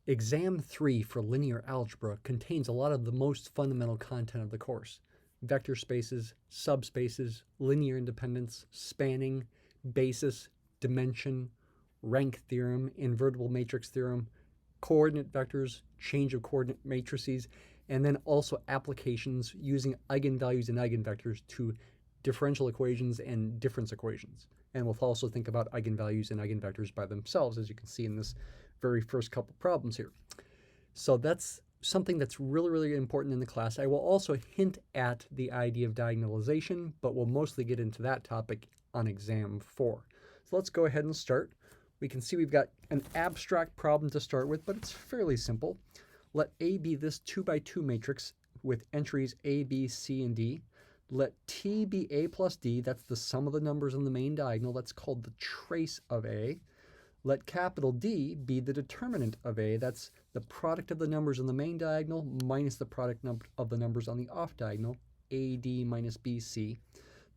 Exam 3 for linear algebra contains a lot of the most fundamental content of the course. Vector spaces, subspaces, linear independence, spanning, basis, dimension, rank theorem, invertible matrix theorem, coordinate vectors, change of coordinate matrices, and then also applications using eigenvalues and eigenvectors to differential equations and difference equations. And we'll also think about eigenvalues and eigenvectors by themselves, as you can see in this very first couple problems here. So that's something that's really, really important in the class. I will also hint at the idea of diagonalization, but we'll mostly get into that topic on exam 4. So let's go ahead and start. We can see we've got an abstract problem to start with, but it's fairly simple. Let A be this 2 by 2 matrix with entries A, B, C, and D. Let T be A plus D, that's the sum of the numbers on the main diagonal, that's called the trace of A. Let capital D be the determinant of A, that's the product of the numbers on the main diagonal minus the product of the numbers on the off diagonal, AD minus BC.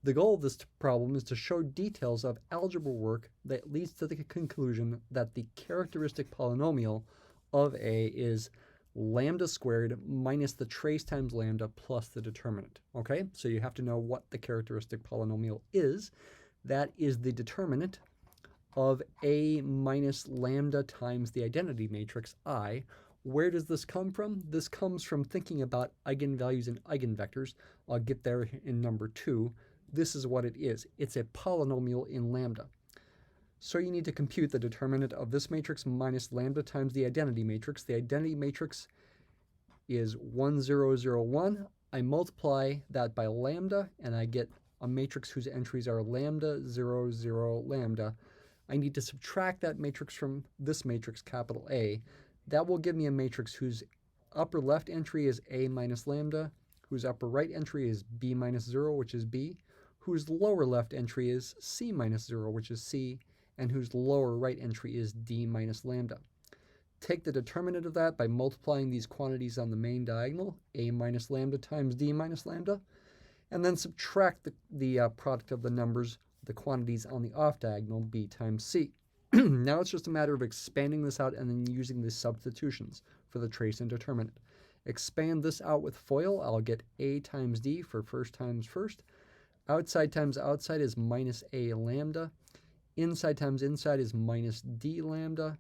The goal of this problem is to show details of algebra work that leads to the conclusion that the characteristic polynomial of A is lambda squared minus the trace times lambda plus the determinant. Okay, so you have to know what the characteristic polynomial is. That is the determinant of A minus lambda times the identity matrix I. Where does this come from? This comes from thinking about eigenvalues and eigenvectors. I'll get there in number 2. This is what it is. It's a polynomial in lambda. So you need to compute the determinant of this matrix minus lambda times the identity matrix. The identity matrix is 1, 0, 0, 1. I multiply that by lambda, and I get a matrix whose entries are lambda, 0, 0, lambda. I need to subtract that matrix from this matrix, capital A. That will give me a matrix whose upper left entry is A minus lambda, whose upper right entry is B minus 0, which is B, whose lower left entry is C minus 0, which is C, and whose lower right entry is D minus lambda. Take the determinant of that by multiplying these quantities on the main diagonal, A minus lambda times D minus lambda, and then subtract the product of the numbers, the quantities on the off diagonal, B times C. Now it's just a matter of expanding this out and then using the substitutions for the trace and determinant. Expand this out with FOIL, I'll get A times D for first times first. Outside times outside is minus A lambda. Inside times inside is minus D lambda.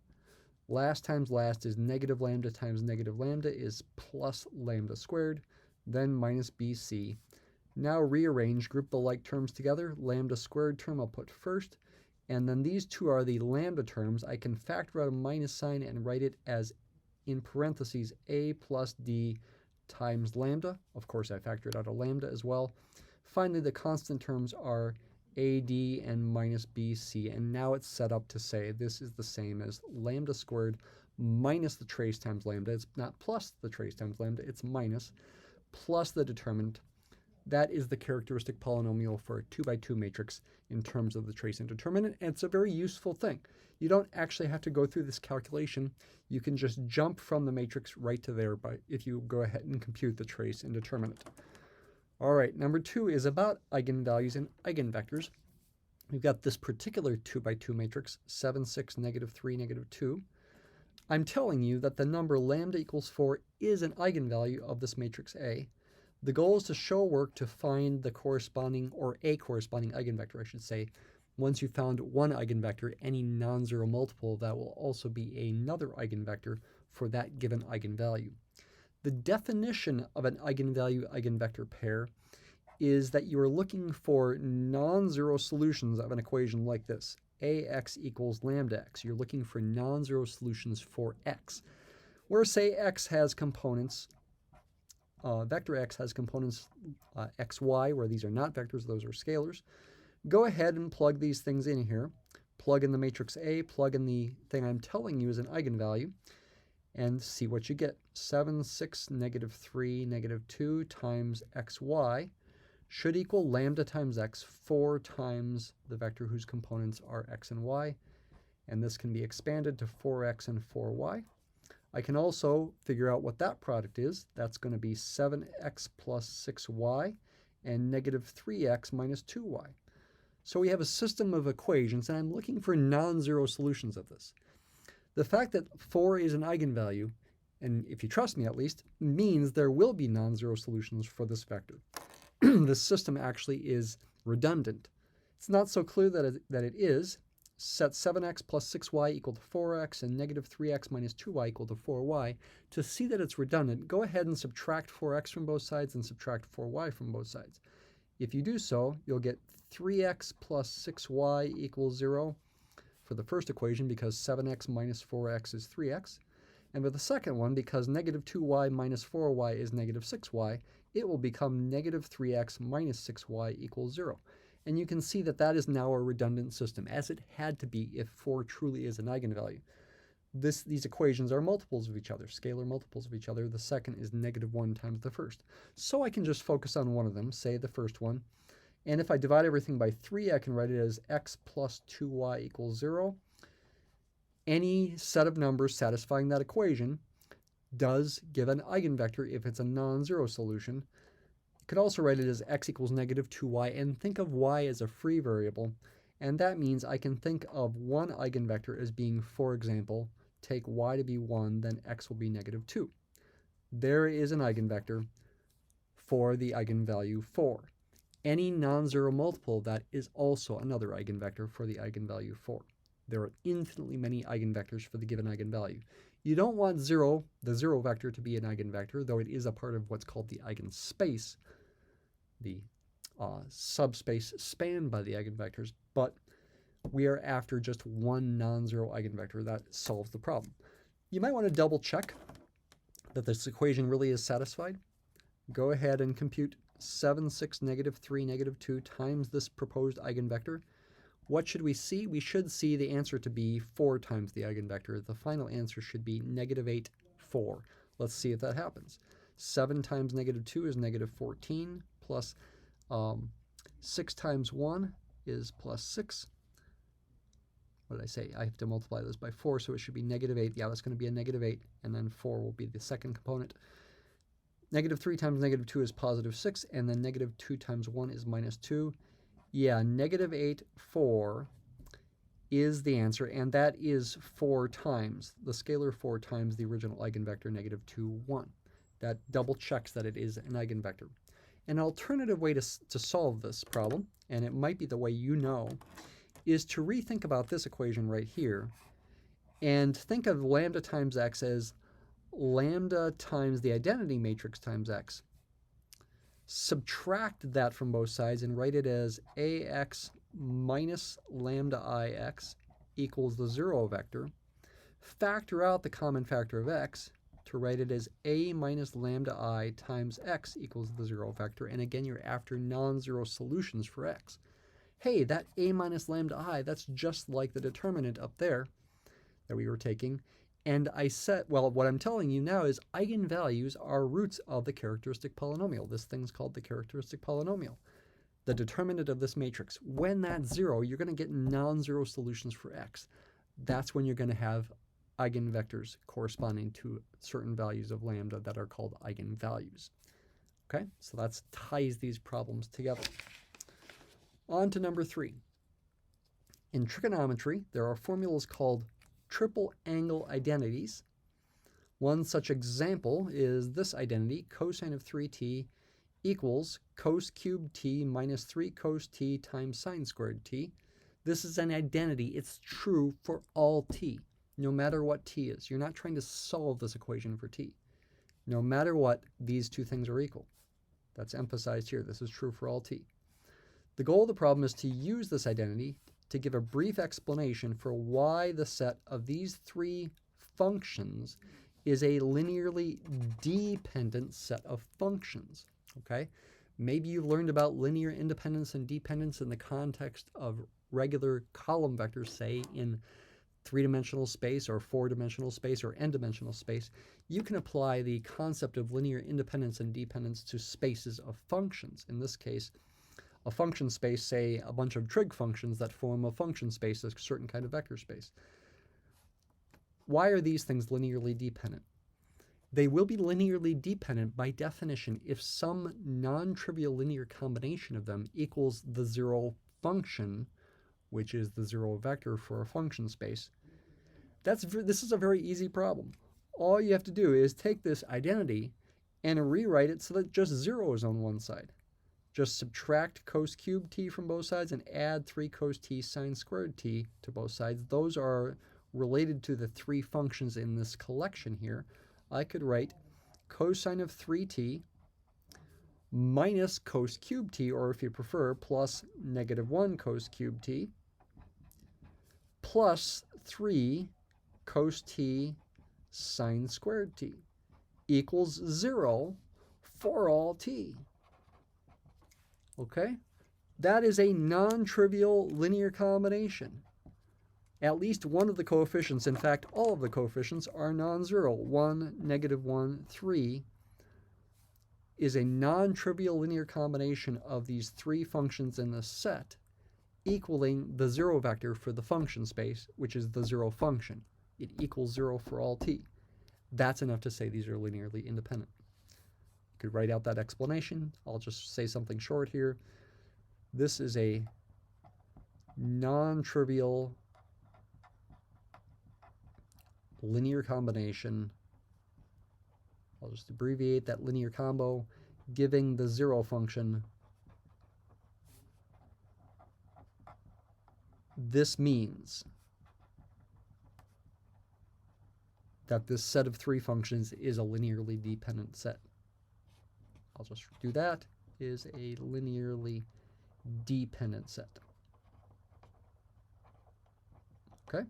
Last times last is negative lambda times negative lambda is plus lambda squared, then minus BC. Now rearrange, group the like terms together. Lambda squared term I'll put first, and then these two are the lambda terms. I can factor out a minus sign and write it as, in parentheses, A plus D times lambda. Of course, I factored out a lambda as well. Finally, the constant terms are AD and minus BC, and now it's set up to say this is the same as lambda squared minus the trace times lambda. It's not plus the trace times lambda, it's minus, plus the determinant. That is the characteristic polynomial for a 2 by 2 matrix in terms of the trace and determinant, and it's a very useful thing. You don't actually have to go through this calculation. You can just jump from the matrix right to there if you go ahead and compute the trace and determinant. All right, number 2 is about eigenvalues and eigenvectors. We've got this particular 2 by 2 matrix, 7, 6, negative 3, negative 2. I'm telling you that the number lambda equals 4 is an eigenvalue of this matrix A. The goal is to show work to find the corresponding, or a corresponding eigenvector, I should say. Once you've found one eigenvector, any non-zero multiple of that will also be another eigenvector for that given eigenvalue. The definition of an eigenvalue-eigenvector pair is that you are looking for non-zero solutions of an equation like this. Ax equals lambda x. You're looking for non-zero solutions for x. Where, say, x has components, vector x has components xy, where these are not vectors, those are scalars. Go ahead and plug these things in here. Plug in the matrix A, plug in the thing I'm telling you is an eigenvalue, and see what you get. 7, 6, negative 3, negative 2 times xy should equal lambda times x, 4 times the vector whose components are x and y. And this can be expanded to 4x and 4y. I can also figure out what that product is. That's going to be 7x plus 6y and negative 3x minus 2y. So we have a system of equations, and I'm looking for non-zero solutions of this. The fact that 4 is an eigenvalue, and if you trust me at least, means there will be non-zero solutions for this vector. This system actually is redundant. It's not so clear that it is. Set 7x plus 6y equal to 4x and negative 3x minus 2y equal to 4y. To see that it's redundant, go ahead and subtract 4x from both sides and subtract 4y from both sides. If you do so, you'll get 3x plus 6y equals 0 for the first equation because 7x minus 4x is 3x. And for the second one, because negative 2y minus 4y is negative 6y, it will become negative 3x minus 6y equals 0. And you can see that that is now a redundant system, as it had to be if 4 truly is an eigenvalue. These equations are multiples of each other, scalar multiples of each other. The second is negative 1 times the first. So I can just focus on one of them, say the first one. And if I divide everything by 3, I can write it as x plus 2y equals 0. Any set of numbers satisfying that equation does give an eigenvector if it's a non-zero solution. You could also write it as x equals negative 2y and think of y as a free variable. And that means I can think of one eigenvector as being, for example, take y to be 1, then x will be negative 2. There is an eigenvector for the eigenvalue 4. Any non-zero multiple of that is also another eigenvector for the eigenvalue 4. There are infinitely many eigenvectors for the given eigenvalue. You don't want the zero vector, to be an eigenvector, though it is a part of what's called the eigenspace, the subspace spanned by the eigenvectors, but we are after just one non-zero eigenvector. That solves the problem. You might want to double check that this equation really is satisfied. Go ahead and compute 7, 6, negative 3, negative 2 times this proposed eigenvector. What should we see? We should see the answer to be 4 times the eigenvector. The final answer should be negative 8, 4. Let's see if that happens. 7 times negative 2 is negative 14, plus 6 times 1 is plus 6. What did I say? I have to multiply this by 4, so it should be negative 8. Yeah, that's going to be a negative 8, and then 4 will be the second component. Negative 3 times negative 2 is positive 6, and then negative 2 times 1 is minus 2. Yeah, negative 8, 4 is the answer, and that is 4 times, the scalar 4 times the original eigenvector, negative 2, 1. That double checks that it is an eigenvector. An alternative way to solve this problem, and it might be the way you know, is to rethink about this equation right here, and think of lambda times x as lambda times the identity matrix times x. Subtract that from both sides and write it as ax minus lambda ix equals the 0 vector. Factor out the common factor of x to write it as a minus lambda I times x equals the 0 vector. And again, you're after non-zero solutions for x. Hey, that a minus lambda I, that's just like the determinant up there that we were taking. And I said, well, what I'm telling you now is eigenvalues are roots of the characteristic polynomial. This thing's called the characteristic polynomial. The determinant of this matrix. When that's 0, you're going to get non-zero solutions for x. That's when you're going to have eigenvectors corresponding to certain values of lambda that are called eigenvalues. Okay, so that ties these problems together. On to number 3. In trigonometry, there are formulas called triple angle identities. One such example is this identity, cosine of 3t equals cos cubed t minus 3 cos t times sine squared t. This is an identity. It's true for all t, no matter what t is. You're not trying to solve this equation for t. No matter what, these two things are equal. That's emphasized here. This is true for all t. The goal of the problem is to use this identity to give a brief explanation for why the set of these 3 functions is a linearly dependent set of functions. Okay? Maybe you've learned about linear independence and dependence in the context of regular column vectors, say in 3-dimensional space or 4-dimensional space or n-dimensional space. You can apply the concept of linear independence and dependence to spaces of functions. In this case, a function space, say a bunch of trig functions that form a function space, a certain kind of vector space. Why are these things linearly dependent? They will be linearly dependent by definition if some non-trivial linear combination of them equals the 0 function, which is the 0 vector for a function space. This is a very easy problem. All you have to do is take this identity and rewrite it so that just 0 is on one side. Just subtract cos cubed t from both sides and add 3 cos t sine squared t to both sides. Those are related to the 3 functions in this collection here. I could write cosine of 3t minus cos cubed t, or if you prefer, plus -1 cos cubed t, plus 3 cos t sine squared t equals 0 for all t. Okay? That is a non-trivial linear combination. At least one of the coefficients, in fact, all of the coefficients are non-zero. 1, -1, 3 is a non-trivial linear combination of these 3 functions in the set, equaling the 0 vector for the function space, which is the 0 function. It equals 0 for all t. That's enough to say these are linearly independent. You could write out that explanation. I'll just say something short here. This is a non-trivial linear combination. I'll just abbreviate that linear combo, giving the 0 function. This means that this set of 3 functions is a linearly dependent set. I'll just do that, is a linearly dependent set. Okay?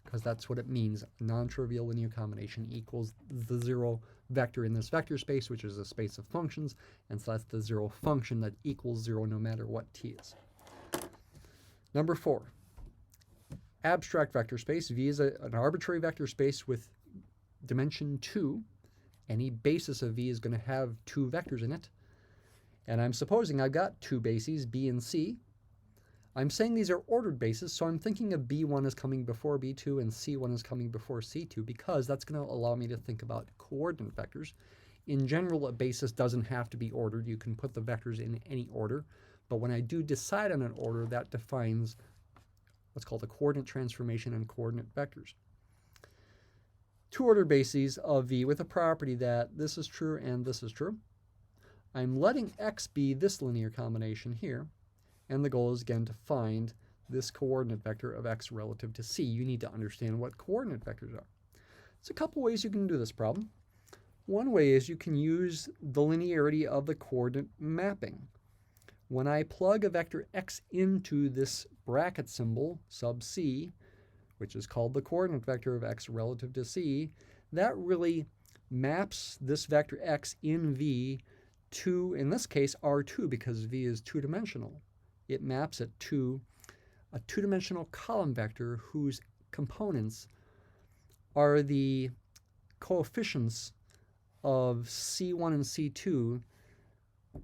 Because that's what it means. Non-trivial linear combination equals the 0 vector in this vector space, which is a space of functions, and so that's the 0 function that equals 0 no matter what t is. Number 4, abstract vector space. V is an arbitrary vector space with dimension 2. Any basis of V is going to have 2 vectors in it. And I'm supposing I've got 2 bases, B and C. I'm saying these are ordered bases, so I'm thinking of B1 as coming before B2 and C1 as coming before C2, because that's going to allow me to think about coordinate vectors. In general, a basis doesn't have to be ordered. You can put the vectors in any order. But when I do decide on an order, that defines what's called a coordinate transformation and coordinate vectors. 2 ordered bases of V with a property that this is true and this is true. I'm letting X be this linear combination here, and the goal is again to find this coordinate vector of X relative to C. You need to understand what coordinate vectors are. There's a couple ways you can do this problem. One way is you can use the linearity of the coordinate mapping. When I plug a vector X into this bracket symbol, sub C, which is called the coordinate vector of X relative to C, that really maps this vector X in V to, in this case, R2, because V is 2-dimensional. It maps it to a 2-dimensional column vector whose components are the coefficients of C1 and C2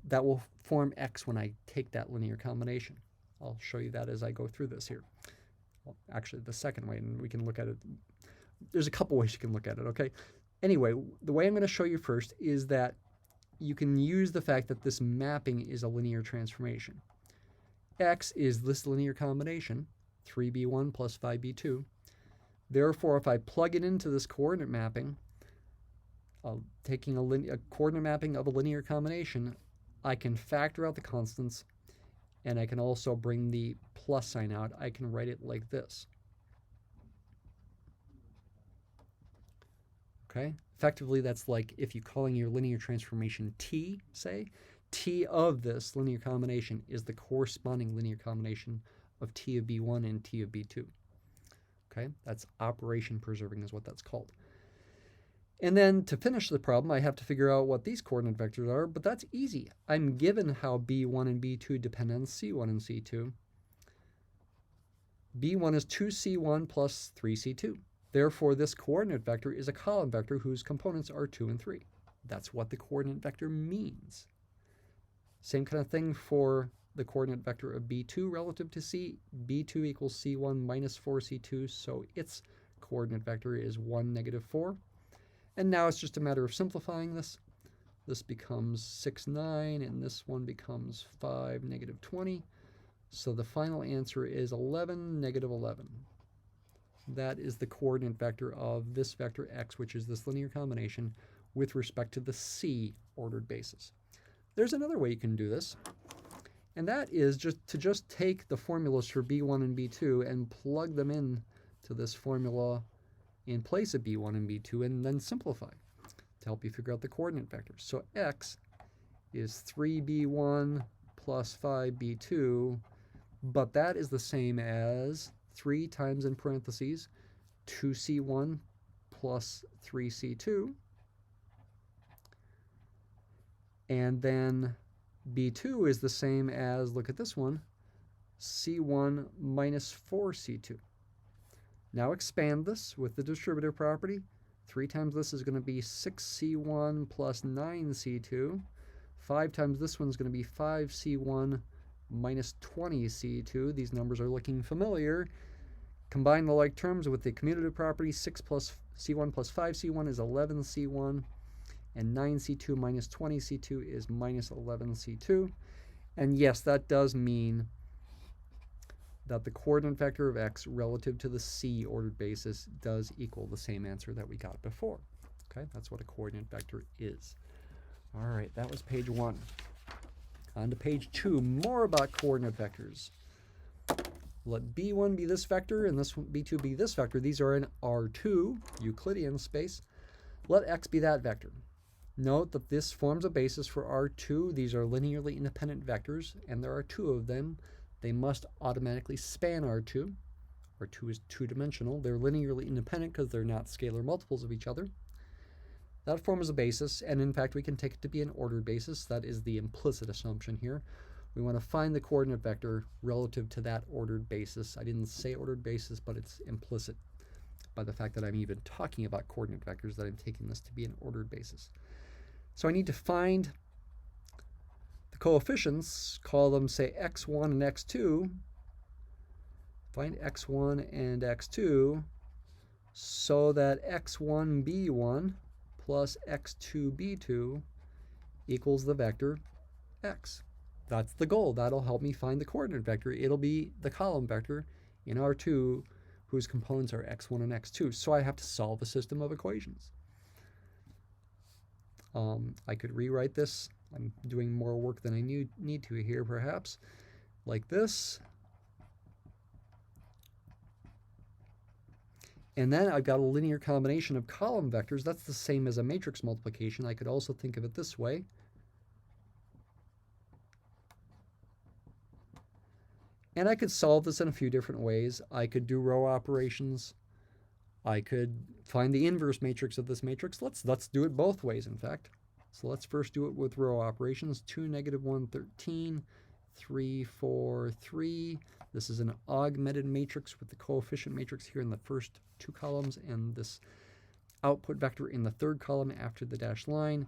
that will form X when I take that linear combination. I'll show you that as I go through this here. Well, actually, the second way, and we can look at it. There's a couple ways you can look at it, okay? Anyway, the way I'm going to show you first is that you can use the fact that this mapping is a linear transformation. X is this linear combination, 3b1 plus 5b2. Therefore, if I plug it into this coordinate mapping, taking a coordinate mapping of a linear combination, I can factor out the constants, and I can also bring the plus sign out. I can write it like this. Okay? Effectively, that's like if you're calling your linear transformation T, say, T of this linear combination is the corresponding linear combination of T of B1 and T of B2. Okay? That's operation preserving is what that's called. And then to finish the problem, I have to figure out what these coordinate vectors are, but that's easy. I'm given how B1 and B2 depend on C1 and C2. B1 is 2C1 plus 3C2. Therefore, this coordinate vector is a column vector whose components are 2 and 3. That's what the coordinate vector means. Same kind of thing for the coordinate vector of B2 relative to C. B2 equals C1 minus 4C2, so its coordinate vector is 1, -4. And now it's just a matter of simplifying this. This becomes 6, 9, and this one becomes 5, -20. So the final answer is 11, -11. that is the coordinate vector of this vector x, which is this linear combination, with respect to the C ordered basis. There's another way you can do this, and that is just take the formulas for b1 and b2 and plug them in to this formula in place of b1 and b2 and then simplify to help you figure out the coordinate vectors. So x is 3b1 plus 5b2, but that is the same as 3 times in parentheses 2c1 plus 3c2, and then b2 is the same as, look at this one, c1 minus 4c2. Now expand this with the distributive property. 3 times this is going to be 6c1 plus 9c2. 5 times this one's going to be 5c1 minus 20c2. These numbers are looking familiar. Combine the like terms with the commutative property. 6 plus c1 plus 5c1 is 11c1, and 9c2 minus 20c2 is minus 11c2. And yes, that does mean that the coordinate vector of x relative to the C ordered basis does equal the same answer that we got before. Okay, that's what a coordinate vector is. All right, that was page 1. On to page 2, more about coordinate vectors. Let b1 be this vector and this one, b2 be this vector. These are in R2, Euclidean space. Let x be that vector. Note that this forms a basis for R2. These are linearly independent vectors, and there are 2 of them. They must automatically span R2. R2 is 2-dimensional. They're linearly independent because they're not scalar multiples of each other. That forms a basis, and in fact we can take it to be an ordered basis. That is the implicit assumption here. We want to find the coordinate vector relative to that ordered basis. I didn't say ordered basis, but it's implicit by the fact that I'm even talking about coordinate vectors that I'm taking this to be an ordered basis. So I need to find the coefficients, call them, say, x1 and x2. Find x1 and x2 so that x1b1 plus x2b2 equals the vector x. That's the goal. That'll help me find the coordinate vector. It'll be the column vector in R2 whose components are x1 and x2. So I have to solve a system of equations. I could rewrite this. I'm doing more work than I need to here, perhaps, like this. And then I've got a linear combination of column vectors. That's the same as a matrix multiplication. I could also think of it this way. And I could solve this in a few different ways. I could do row operations. I could find the inverse matrix of this matrix. Let's do it both ways, in fact. So let's first do it with row operations. 2, -1, 13, 3, 4, 3. This is an augmented matrix with the coefficient matrix here in the first 2 columns and this output vector in the 3rd column after the dashed line.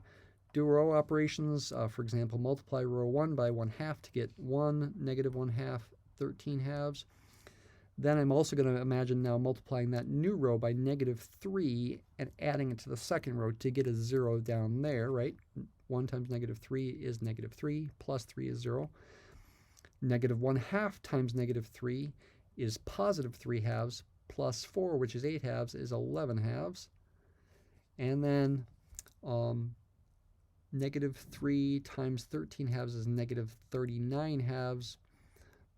Do row operations. For example, multiply row 1 by 1/2 to get 1, -1/2, 13 halves. Then I'm also going to imagine now multiplying that new row by -3 and adding it to the second row to get a 0 down there, right? 1 times -3 is -3, plus 3 is 0. -1/2 times -3 is +3 halves, plus 4, which is 8 halves, is 11 halves. And then -3 times 13 halves is -39 halves,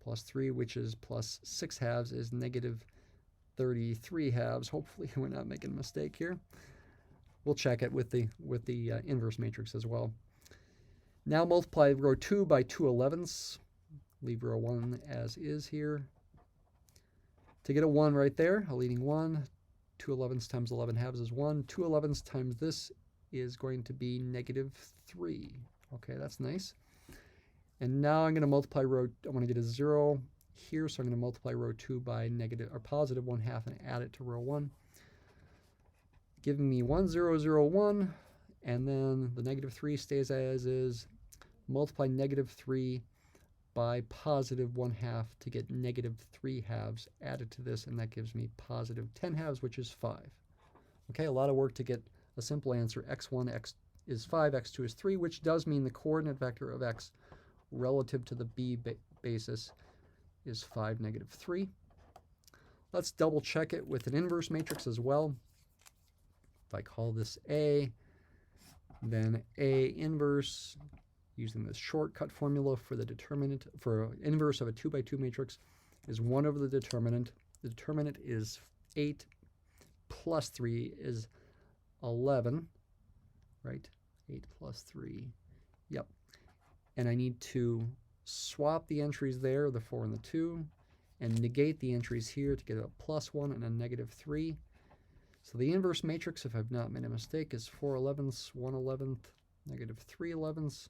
plus 3, which is plus 6 halves, is -33 halves. Hopefully we're not making a mistake here. We'll check it with the inverse matrix as well. Now multiply row 2 by 2/11ths. Leave row 1 as is here. To get a 1 right there, a leading 1, 2/11ths times 11 halves is 1. 2/11ths times this is going to be -3. Okay, that's nice. And now I'm going to multiply row, I want to get a 0 here, so I'm going to multiply row 2 by +1/2 and add it to row 1. Giving me 1, 0, 0, 1, and then the -3 stays as is. Multiply -3 by +1/2 to get -3 halves added to this, and that gives me +10 halves, which is 5. Okay, a lot of work to get a simple answer. x1 is 5, x2 is 3, which does mean the coordinate vector of x relative to the B basis is 5, -3. Let's double check it with an inverse matrix as well. If I call this A, then A inverse, using this shortcut formula for the determinant, for inverse of a 2 by 2 matrix, is 1 over the determinant. The determinant is 8 plus 3 is 11, right? 8 plus 3, yep. And I need to swap the entries there, the 4 and the 2, and negate the entries here to get a +1 and a -3. So the inverse matrix, if I've not made a mistake, is 4 elevenths, 1 11th, -3 elevenths,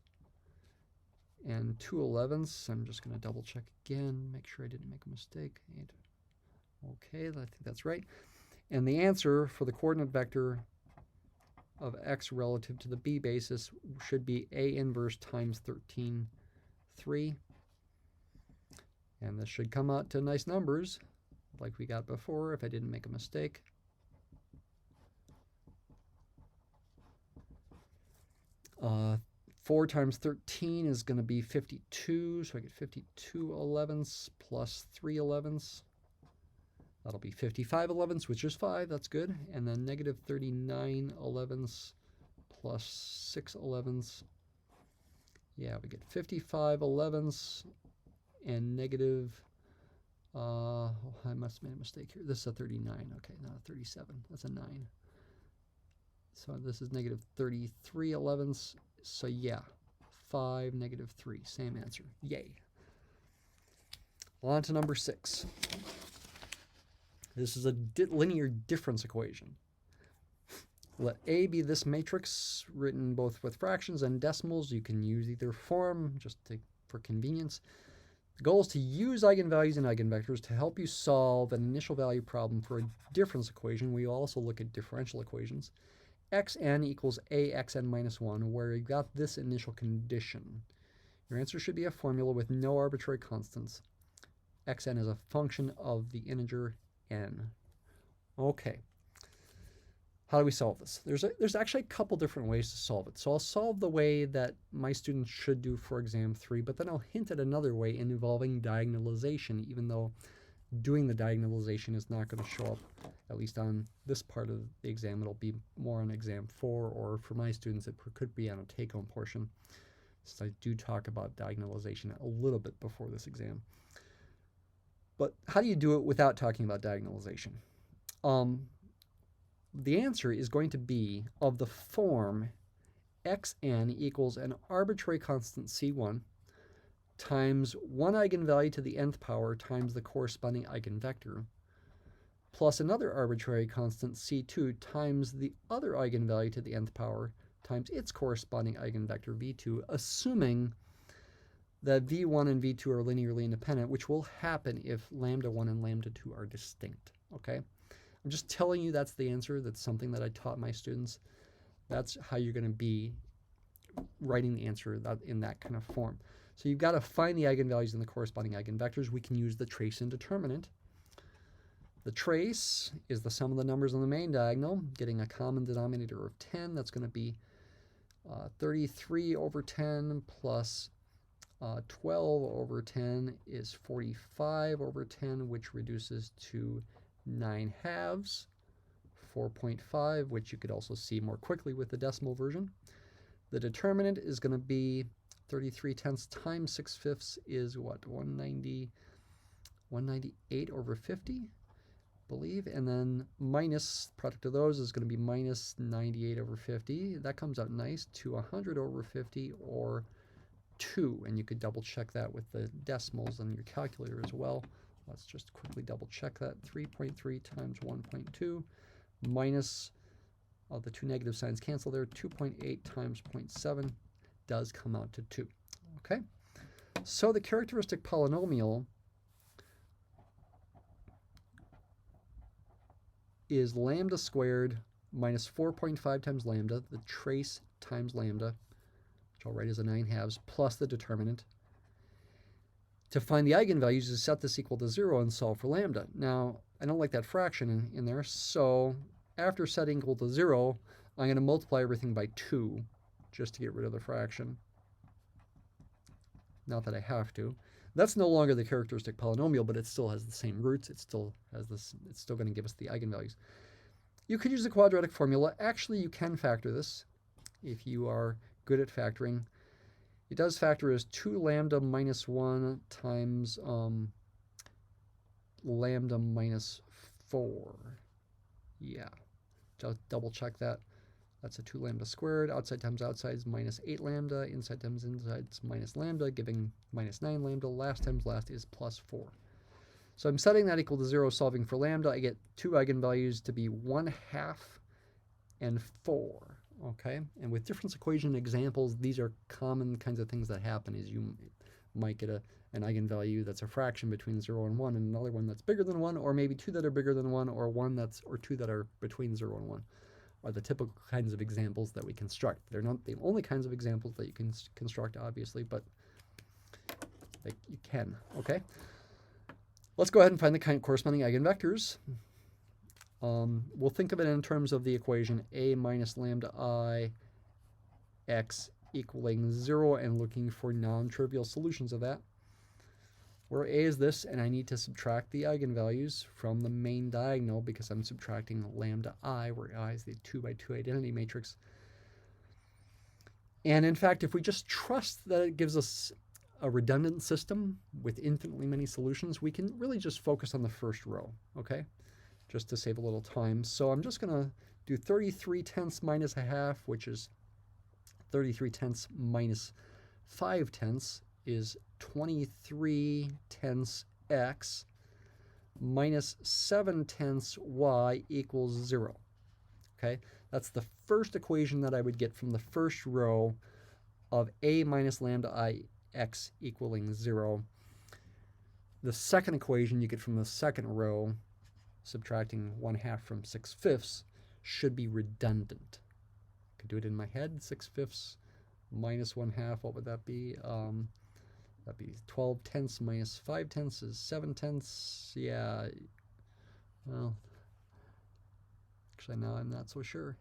and 2 elevenths. I'm just going to double check again, make sure I didn't make a mistake. 8. Okay, I think that's right. And the answer for the coordinate vector of x relative to the b basis should be A inverse times 13, 3. And this should come out to nice numbers, like we got before, if I didn't make a mistake. Uh, 4 times 13 is going to be 52, so I get 52 elevenths plus 3 elevenths. That'll be 55 elevenths, which is 5, that's good. And then -39 elevenths plus 6 elevenths. Yeah, we get 55 elevenths and negative, I must have made a mistake here. This is a 39, okay, not a 37, that's a 9. So this is -33 elevenths, so yeah, 5, -3, same answer, yay. On to number 6. This is a linear difference equation. Let A be this matrix, written both with fractions and decimals. You can use either form, just for convenience. The goal is to use eigenvalues and eigenvectors to help you solve an initial value problem for a difference equation. We also look at differential equations. xn equals axn minus 1, where you got this initial condition. Your answer should be a formula with no arbitrary constants. Xn is a function of the integer n. Okay. How do we solve this? There's actually a couple different ways to solve it. So I'll solve the way that my students should do for exam 3, but then I'll hint at another way involving diagonalization, even though doing the diagonalization is not going to show up, at least on this part of the exam. It'll be more on exam 4, or for my students, it could be on a take-home portion, since I do talk about diagonalization a little bit before this exam. But how do you do it without talking about diagonalization? The answer is going to be of the form xn equals an arbitrary constant c1 times one eigenvalue to the nth power times the corresponding eigenvector plus another arbitrary constant c2 times the other eigenvalue to the nth power times its corresponding eigenvector v2, assuming that v1 and v2 are linearly independent, which will happen if lambda 1 and lambda 2 are distinct, okay? I'm just telling you that's the answer. That's something that I taught my students. That's how you're going to be writing the answer in that kind of form. So you've got to find the eigenvalues and the corresponding eigenvectors. We can use the trace and determinant. The trace is the sum of the numbers on the main diagonal, getting a common denominator of 10. That's going to be 33 over 10 plus 12 over 10 is 45 over 10, which reduces to 9 halves, 4.5, which you could also see more quickly with the decimal version. The determinant is going to be 33 tenths times 6 fifths is what, 198 over 50, I believe, and then minus, product of those is going to be minus 98 over 50. That comes out nice to 100 over 50, or 2, and you could double check that with the decimals on your calculator as well. Let's just quickly double check that. 3.3 times 1.2 minus, the two negative signs cancel there, 2.8 times 0.7 does come out to 2. Okay, so the characteristic polynomial is lambda squared minus 4.5 times lambda, the trace times lambda, which I'll write as a 9 halves, plus the determinant. To find the eigenvalues, is set this equal to 0 and solve for lambda. Now, I don't like that fraction in there, so after setting equal to 0, I'm going to multiply everything by 2 just to get rid of the fraction. Not that I have to. That's no longer the characteristic polynomial, but it still has the same roots. It still has this. It's still going to give us the eigenvalues. You could use the quadratic formula. Actually, you can factor this if you are good at factoring. It does factor as 2 lambda minus 1 times lambda minus 4. Yeah, just double check that. That's a 2 lambda squared. Outside times outside is minus 8 lambda. Inside times inside is minus lambda, giving minus 9 lambda. Last times last is plus 4. So I'm setting that equal to 0, solving for lambda. I get 2 eigenvalues to be 1/2 and 4. Okay, and with difference equation examples, these are common kinds of things that happen. Is you might get an eigenvalue that's a fraction between 0 and 1, and another one that's bigger than 1, or maybe 2 that are bigger than 1, or 2 that are between 0 and 1. Are the typical kinds of examples that we construct. They're not the only kinds of examples that you can construct, obviously, but you can. Okay. Let's go ahead and find the corresponding eigenvectors. We'll think of it in terms of the equation a minus lambda I x equaling 0 and looking for non-trivial solutions of that. Where a is this, and I need to subtract the eigenvalues from the main diagonal because I'm subtracting lambda I, where I is the 2 by 2 identity matrix. And in fact, if we just trust that it gives us a redundant system with infinitely many solutions, we can really just focus on the first row, okay? Just to save a little time. So I'm just going to do 33/10 minus 1/2, which is 33/10 minus 5/10 is 23/10 x minus 7/10 y equals 0. Okay, that's the first equation that I would get from the first row of a minus lambda I x equaling 0. The second equation you get from the second row, subtracting 1/2 from 6/5, should be redundant. I could do it in my head. 6/5 minus 1/2, what would that be? That'd be 12/10 minus 5/10 is 7/10. Yeah, well, actually now I'm not so sure.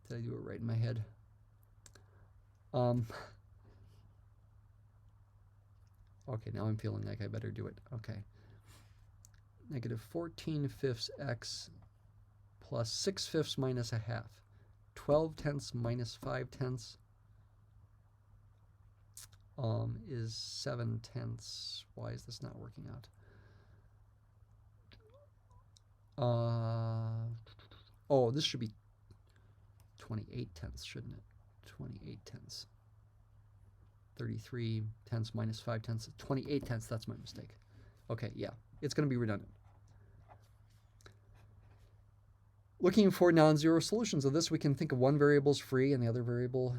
Did I do it right in my head? Okay, now I'm feeling like I better do it. Okay. Negative 14/5 x plus 6/5 minus 1/2. 12/10 minus 5/10 is 7/10. Why is this not working out? Oh, this should be 28/10, shouldn't it? 28/10. 33/10 minus 5/10. 28/10. That's my mistake. Okay, yeah, it's going to be redundant. Looking for non-zero solutions of this, we can think of one variable as free and the other variable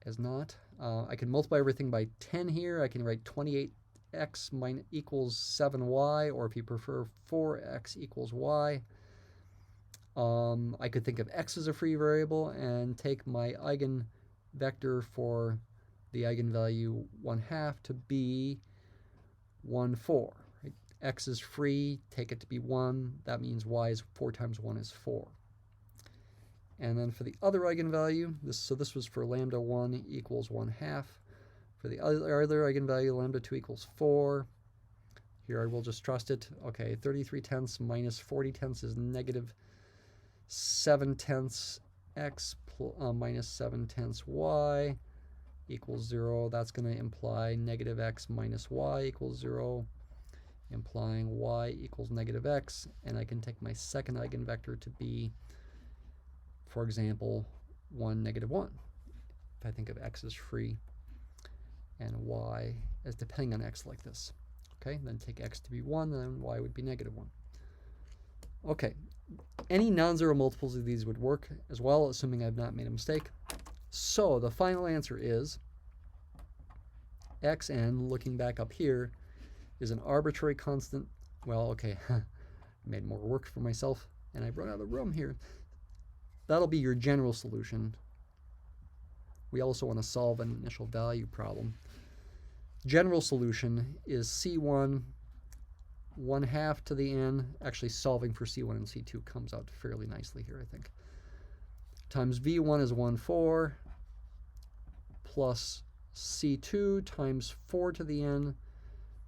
as not. I can multiply everything by 10 here. I can write 28x equals 7y, or if you prefer, 4x equals y. I could think of x as a free variable and take my eigenvector for the eigenvalue 1/2 to be 1, 4. Right? X is free, take it to be 1. That means y is 4 times 1 is 4. And then for the other eigenvalue, this was for lambda 1 equals 1/2. For the other eigenvalue, lambda 2 equals 4. Here I will just trust it. Okay, 33/10 minus 40/10 is negative 7/10 x minus 7/10 y equals 0. That's going to imply negative x minus y equals 0, implying y equals negative x. And I can take my second eigenvector to be, for example, 1, negative 1. If I think of x as free and y as depending on x like this. Okay, then take x to be 1, then y would be negative 1. Okay, any non-zero multiples of these would work as well, assuming I've not made a mistake. So the final answer is xn, looking back up here, is an arbitrary constant. Well, okay, I made more work for myself, and I run out of room here. That'll be your general solution. We also want to solve an initial value problem. General solution is C1 1/2 to the n. Actually, solving for C1 and C2 comes out fairly nicely here, I think. Times V1 is 1, 4 plus c2 times 4 to the n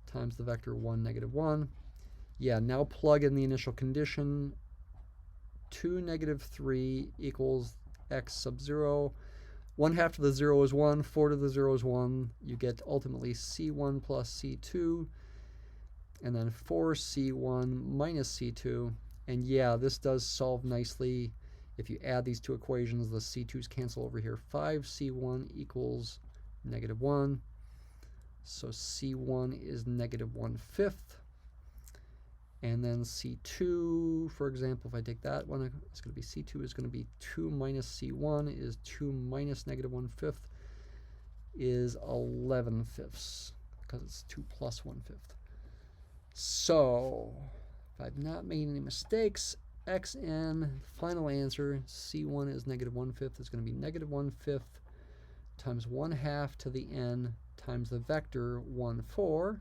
times the vector 1, negative 1. Yeah, now plug in the initial condition. 2, negative 3 equals x sub 0. 1/2 to the 0 is 1. 4 to the 0 is 1. You get ultimately c1 plus c2. And then 4c1 minus c2. And yeah, this does solve nicely. If you add these two equations, the c2's cancel over here. 5c1 equals negative 1. So c1 is negative 1/5. And then c2, for example, if I take that one, it's going to be c2 is going to be 2 minus c1 is 2 minus negative 1/5 is 11/5 because it's 2 plus 1/5. So if I've not made any mistakes, xn, final answer, c1 is negative 1/5 is going to be negative 1/5 times 1/2 to the n times the vector 1, 4.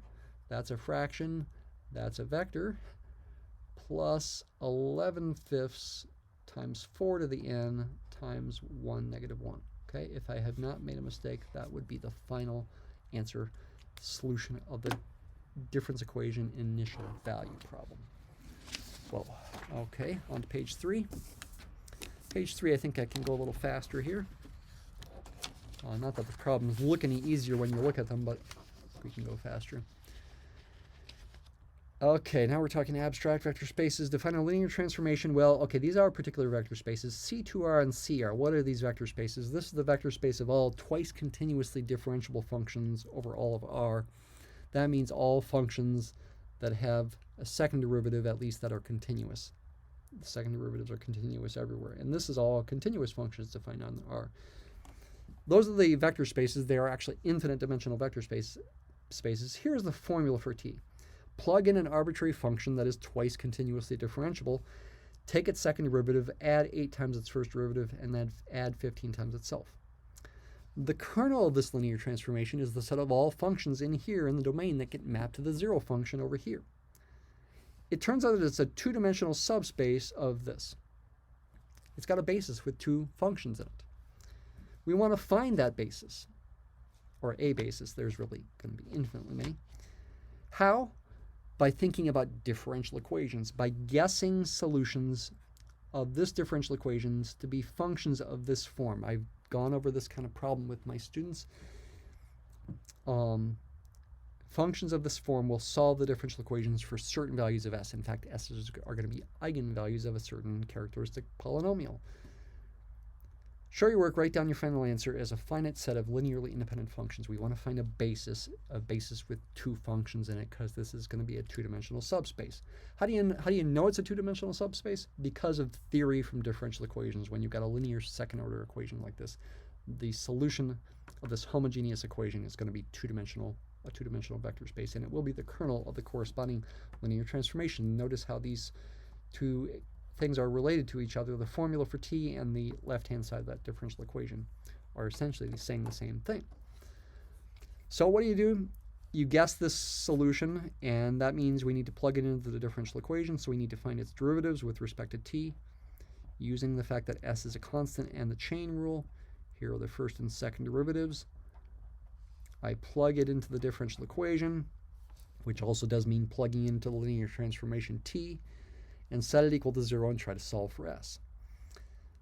That's a fraction. That's a vector, plus 11/5 times 4 to the n times 1, negative 1. Okay, if I have not made a mistake, that would be the final answer solution of the difference equation initial value problem. Well, okay, on to page 3. Page 3, I think I can go a little faster here. Not that the problems look any easier when you look at them, but we can go faster. Okay, now we're talking abstract vector spaces. Define a linear transformation. Well, okay, these are particular vector spaces. C2R and CR. What are these vector spaces? This is the vector space of all twice continuously differentiable functions over all of R. That means all functions that have a second derivative, at least, that are continuous. The second derivatives are continuous everywhere. And this is all continuous functions defined on R. Those are the vector spaces. They are actually infinite dimensional vector spaces. Here's the formula for T. Plug in an arbitrary function that is twice continuously differentiable, take its second derivative, add 8 times its first derivative, and then add 15 times itself. The kernel of this linear transformation is the set of all functions in here in the domain that get mapped to the 0 function over here. It turns out that it's a two-dimensional subspace of this. It's got a basis with 2 functions in it. We want to find that basis, or a basis. There's really going to be infinitely many. How? By thinking about differential equations, by guessing solutions of this differential equations to be functions of this form. I've gone over this kind of problem with my students. Functions of this form will solve the differential equations for certain values of s. In fact, s's are going to be eigenvalues of a certain characteristic polynomial. Show your work, write down your final answer as a finite set of linearly independent functions. We want to find a basis with 2 functions in it because this is going to be a 2-dimensional subspace. How do you know it's a 2-dimensional subspace? Because of theory from differential equations. When you've got a linear second-order equation like this, the solution of this homogeneous equation is going to be a 2-dimensional vector space, and it will be the kernel of the corresponding linear transformation. Notice how these 2 things are related to each other. The formula for T and the left-hand side of that differential equation are essentially saying the same thing. So what do? You guess this solution, and that means we need to plug it into the differential equation, so we need to find its derivatives with respect to T, using the fact that S is a constant and the chain rule. Here are the first and second derivatives. I plug it into the differential equation, which also does mean plugging into the linear transformation T, and set it equal to 0 and try to solve for s.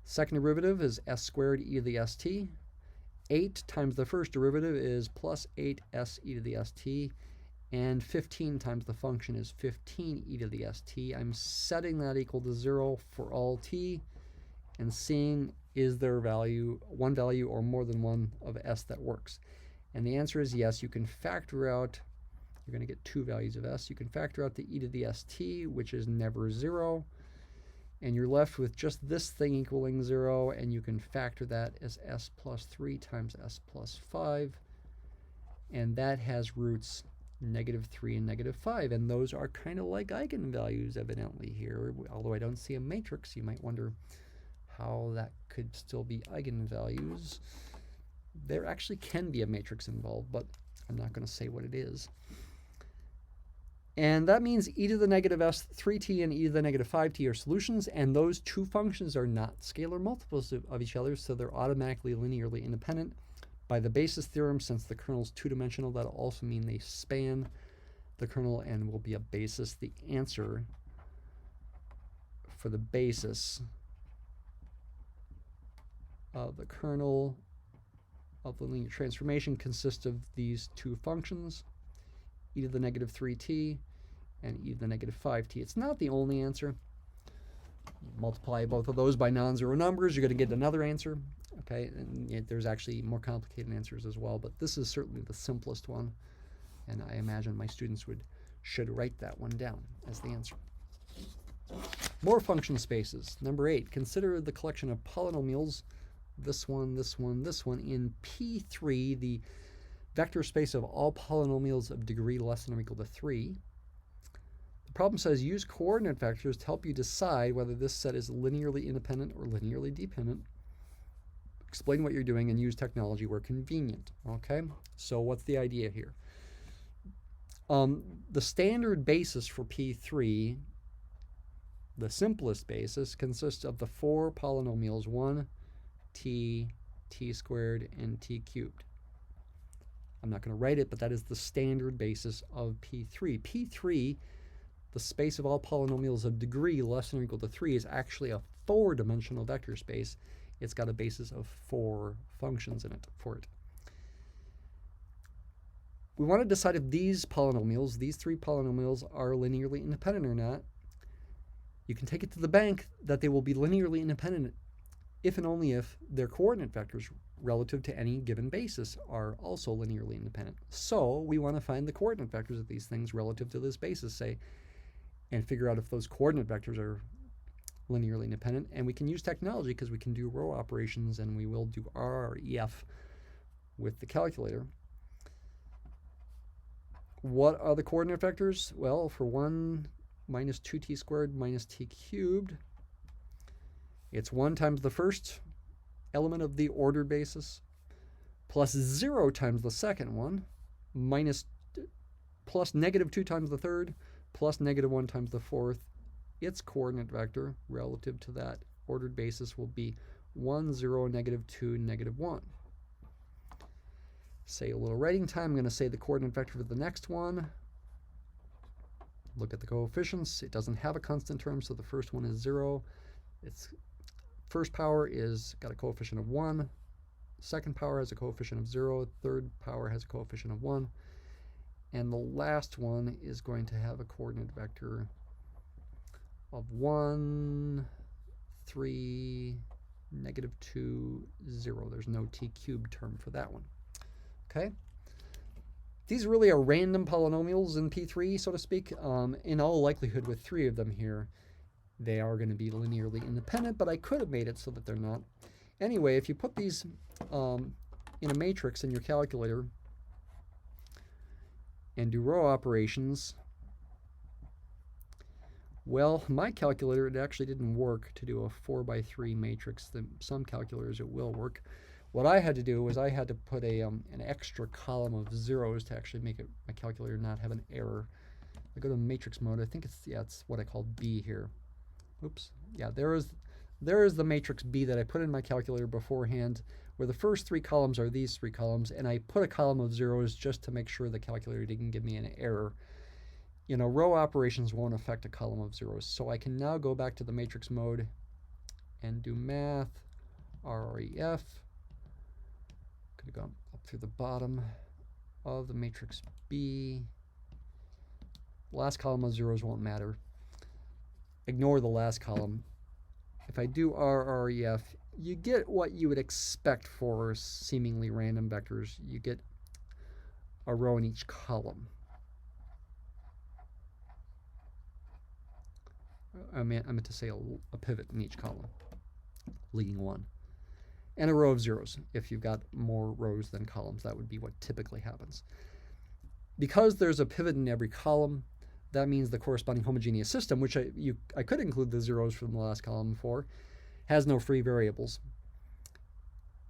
Second derivative is s squared e to the st. 8 times the first derivative is plus 8s e to the st, and 15 times the function is 15 e to the st. I'm setting that equal to 0 for all t and seeing is there one value or more than one of s that works. And the answer is yes. You can factor out, you're going to get 2 values of s. You can factor out the e to the st, which is never 0. And you're left with just this thing equaling 0, and you can factor that as s plus 3 times s plus 5. And that has roots -3 and -5. And those are kind of like eigenvalues, evidently, here. Although I don't see a matrix, you might wonder how that could still be eigenvalues. There actually can be a matrix involved, but I'm not going to say what it is. And that means e to the -s3t and e to the -5t are solutions, and those 2 functions are not scalar multiples of each other, so they're automatically linearly independent. By the basis theorem, since the kernel is two-dimensional, that'll also mean they span the kernel and will be a basis. The answer for the basis of the kernel of the linear transformation consists of these two functions, e to the negative 3t and e to the negative 5t. It's not the only answer. Multiply both of those by non-zero numbers, you're going to get another answer. Okay, and there's actually more complicated answers as well, but this is certainly the simplest one, and I imagine my students should write that one down as the answer. More function spaces. Number 8, consider the collection of polynomials, this one, this one, this one, in P3, the vector space of all polynomials of degree less than or equal to 3. The problem says use coordinate vectors to help you decide whether this set is linearly independent or linearly dependent. Explain what you're doing and use technology where convenient. Okay, so what's the idea here? The standard basis for P3, the simplest basis, consists of the 4 polynomials 1, t, t squared, and t cubed. I'm not going to write it, but that is the standard basis of P3. P3, the space of all polynomials of degree less than or equal to 3, is actually a 4-dimensional vector space. It's got a basis of 4 functions in it for it. We want to decide if these polynomials, these 3 polynomials, are linearly independent or not. You can take it to the bank that they will be linearly independent if and only if their coordinate vectors relative to any given basis are also linearly independent. So we want to find the coordinate vectors of these things relative to this basis, say, and figure out if those coordinate vectors are linearly independent. And we can use technology because we can do row operations, and we will do RREF with the calculator. What are the coordinate vectors? Well, for 1, minus 2t squared minus t cubed, it's 1 times the first element of the ordered basis, plus 0 times the second one, plus negative 2 times the third, plus negative 1 times the fourth. Its coordinate vector relative to that ordered basis will be 1, 0, negative 2, negative 1. Say a little writing time. I'm going to say the coordinate vector for the next one. Look at the coefficients. It doesn't have a constant term, so the first one is 0. Its first power is got a coefficient of 1. Second power has a coefficient of 0. Third power has a coefficient of 1. And the last one is going to have a coordinate vector of 1, 3, negative 2, 0. There's no t cubed term for that one. Okay? These really are random polynomials in P3, so to speak. In all likelihood, with 3 of them here, they are going to be linearly independent, but I could have made it so that they're not. Anyway, if you put these in a matrix in your calculator and do row operations, well, my calculator, it actually didn't work to do a 4 by 3 matrix. Some calculators it will work. What I had to do was I had to put an extra column of zeros to actually make my calculator not have an error. I go to matrix mode. I think it's what I call B here. Oops. Yeah, there is the matrix B that I put in my calculator beforehand, where the first 3 columns are these 3 columns, and I put a column of zeros just to make sure the calculator didn't give me an error. You know, row operations won't affect a column of zeros. So I can now go back to the matrix mode and do math, RREF. Could have gone up through the bottom of the matrix B. Last column of zeros won't matter. Ignore the last column. If I do RREF, you get what you would expect for seemingly random vectors. You get a row in each column. I meant to say a pivot in each column, leading one. And a row of zeros. If you've got more rows than columns, that would be what typically happens. Because there's a pivot in every column, that means the corresponding homogeneous system, which I could include the zeros from the last column for, has no free variables.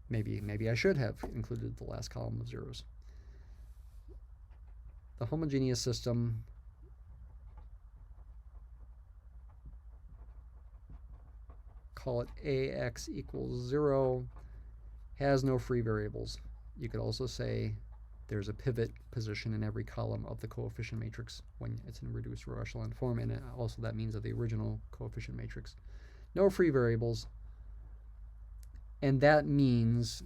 Maybe I should have included the last column of zeros. The homogeneous system call it AX equals 0, has no free variables. You could also say there's a pivot position in every column of the coefficient matrix when it's in reduced row echelon form, and also that means of the original coefficient matrix. No free variables, and that means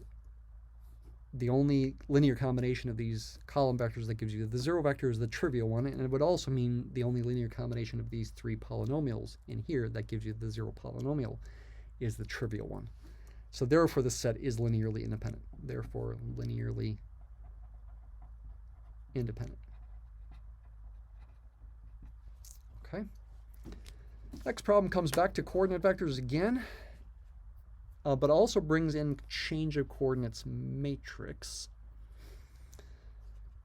the only linear combination of these column vectors that gives you the 0 vector is the trivial one, and it would also mean the only linear combination of these 3 polynomials in here that gives you the 0 polynomial is the trivial one. So therefore, the set is linearly independent. Therefore, linearly independent. Okay. Next problem comes back to coordinate vectors again, but also brings in change of coordinates matrix.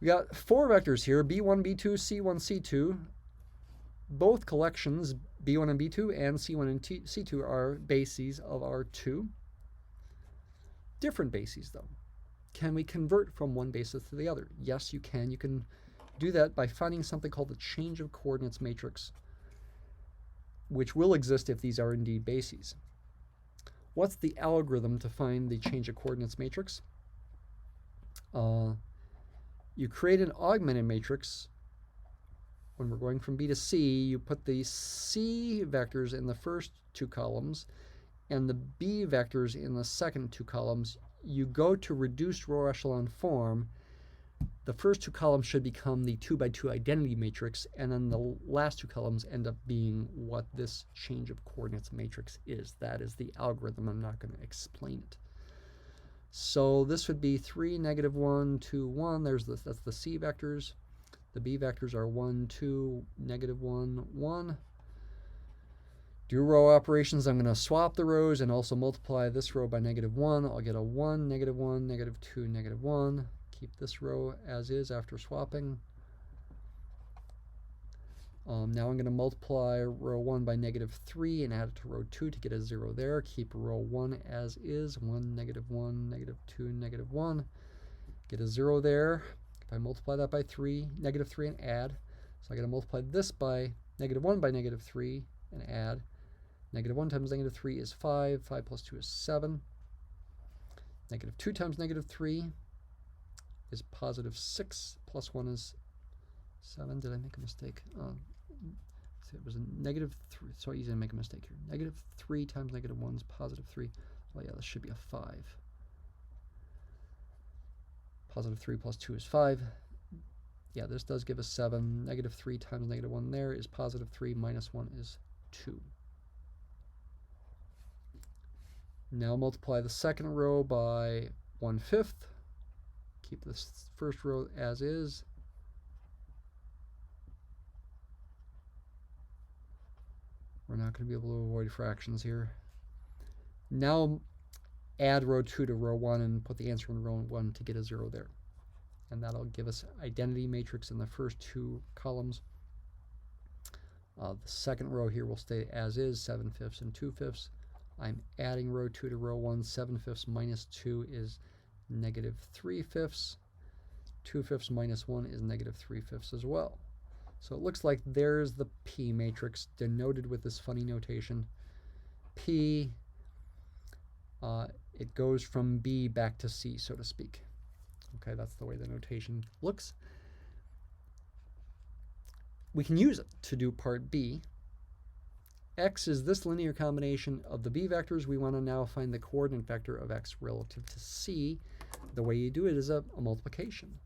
We got 4 vectors here, b1, b2, c1, c2. Both collections, b1 and b2 and c1 and c2, are bases of R2. Different bases, though. Can we convert from one basis to the other? Yes, you can. You can do that by finding something called the change of coordinates matrix, which will exist if these are indeed bases. What's the algorithm to find the change of coordinates matrix? You create an augmented matrix. When we're going from B to C, you put the C vectors in the first 2 columns and the B vectors in the second 2 columns. You go to reduced row echelon form. The first 2 columns should become the 2 by 2 identity matrix, and then the last 2 columns end up being what this change of coordinates matrix is. That is the algorithm. I'm not going to explain it. So this would be 3, -1, 2, 1. That's the C vectors. The B vectors are 1, 2, -1, 1. Do row operations. I'm going to swap the rows and also multiply this row by -1. I'll get a 1, -1, -2, -1. Keep this row as is after swapping. Now I'm going to multiply row 1 by -3 and add it to row 2 to get a 0 there. Keep row 1 as is. 1, -1, -2, -1. Get a 0 there. If I multiply that by -3 and add, so I got to multiply this by -1 by -3 and add. -1 times -3 is 5. 5 plus 2 is 7. -2 times -3 is +6. Plus 1 is 7. Did I make a mistake? It was a -3. So easy to make a mistake here. -3 times -1 is +3. Well, yeah, this should be a 5. +3 plus 2 is 5. Yeah, this does give us 7. -3 times -1 there is +3 minus 1 is 2. Now multiply the second row by 1/5. Keep this first row as is. We're not going to be able to avoid fractions here. Now add row 2 to row 1 and put the answer in row 1 to get a 0 there. And that'll give us identity matrix in the first 2 columns. The second row here will stay as is, 7/5 and 2/5. I'm adding row 2 to row 1. 7/5 minus 2 is -3/5. 2/5 minus 1 is -3/5 as well. So it looks like there's the P matrix denoted with this funny notation. P, it goes from B back to C, so to speak. Okay, that's the way the notation looks. We can use it to do part B. X is this linear combination of the B vectors. We want to now find the coordinate vector of X relative to C. The way you do it is a multiplication.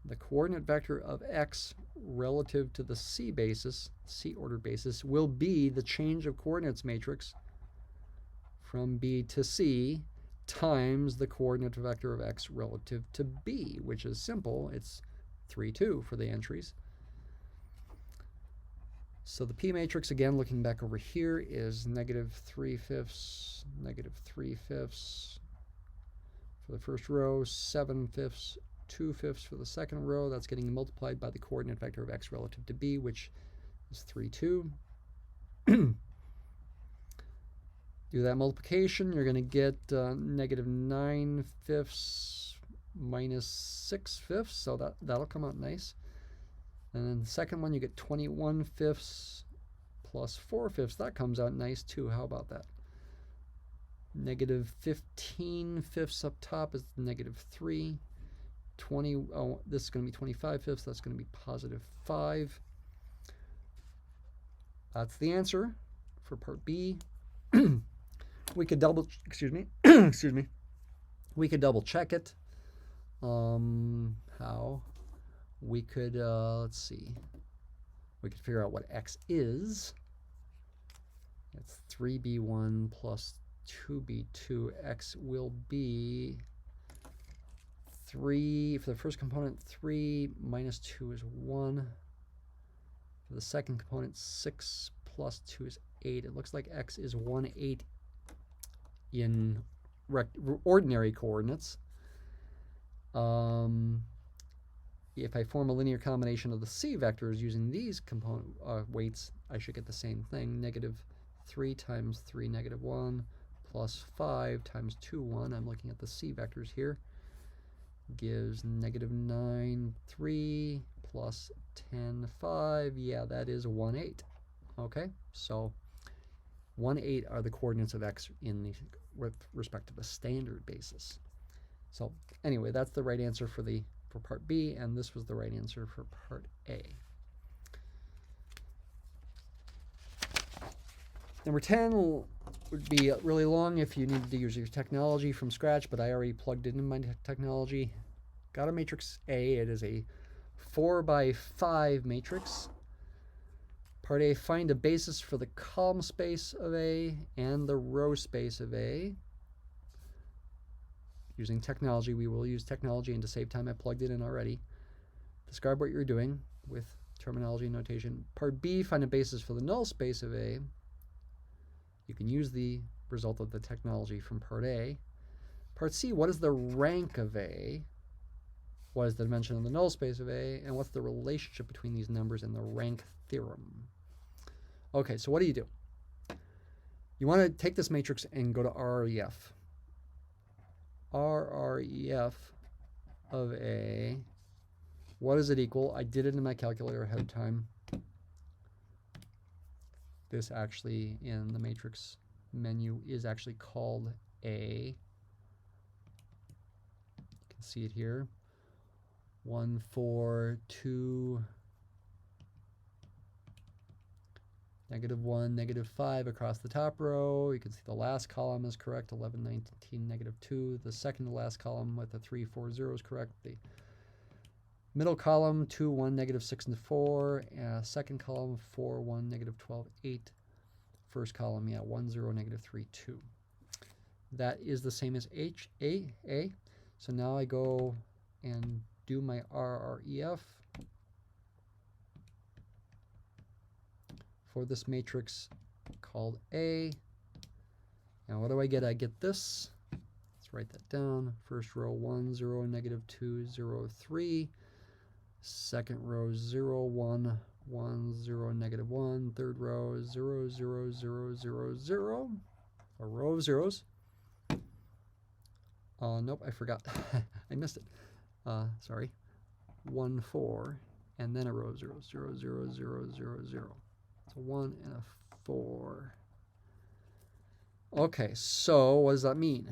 The coordinate vector of X relative to the C basis, C-ordered basis, will be the change of coordinates matrix from B to C times the coordinate vector of X relative to B, which is simple. It's 3, 2 for the entries. So the P matrix, again, looking back over here, is -3/5, -3/5 for the first row, 7/5, 2/5 for the second row. That's getting multiplied by the coordinate vector of X relative to B, which is 3, 2. Do that multiplication, you're going to get -9/5 minus 6/5, so that'll come out nice. And then the second one, you get 21/5 plus 4/5. That comes out nice too. How about that? Negative 15 fifths up top is negative 3. 20, oh, this is going to be 25 fifths. That's going to be positive 5. That's the answer for part B. We could double, excuse me, excuse me. We could double check it. How? We could, let's see. We could figure out what x is. It's 3b1 plus 2b2. X will be 3, for the first component, 3 minus 2 is 1. For the second component, 6 plus 2 is 8. It looks like x is 1/8 in ordinary coordinates. If I form a linear combination of the c vectors using these component weights, I should get the same thing. Negative 3 times 3, negative 1, plus 5 times 2, 1. I'm looking at the c vectors here. Gives negative 9, 3, plus 10, 5. Yeah, that is 1/8. Okay, so 1/8 are the coordinates of x in the, with respect to the standard basis. So anyway, that's the right answer for part B, and this was the right answer for part A. Number 10 would be really long if you needed to use your technology from scratch, but I already plugged it in my technology. Got a matrix A. It is a 4 by 5 matrix. Part A, find a basis for the column space of A and the row space of A. Using technology, we will use technology, and to save time, I plugged it in already. Describe what you're doing with terminology and notation. Part B, find a basis for the null space of A. You can use the result of the technology from part A. Part C, what is the rank of A? What is the dimension of the null space of A? And what's the relationship between these numbers and the rank theorem? Okay, so what do? You want to take this matrix and go to RREF. RREF of A, what does it equal? I did it in my calculator ahead of time. This actually, in the matrix menu, is actually called A. You can see it here. 1, 4, 2, negative 1, negative 5 across the top row. You can see the last column is correct, 11, 19, negative 2. The second to last column with the 3, 4, 0 is correct. The middle column, 2, 1, negative 6, and 4. Second column, 4, 1, negative 12, 8. First column, yeah, 1, 0, negative 3, 2. That is the same as A. So now I go and do my RREF for this matrix called A. Now what do I get? I get this. Let's write that down. First row, 1, 0, negative 2, 0, 3. Second row, 0, 1, 1, 0, negative 1. Third row, 0, 0, 0, 0, 0. A row of zeros. Nope, I forgot. I missed it. Sorry. 1, 4, and then a row of zeros. 0, 0, 0, 0, 0. It's a 1 and a 4. Okay, so what does that mean?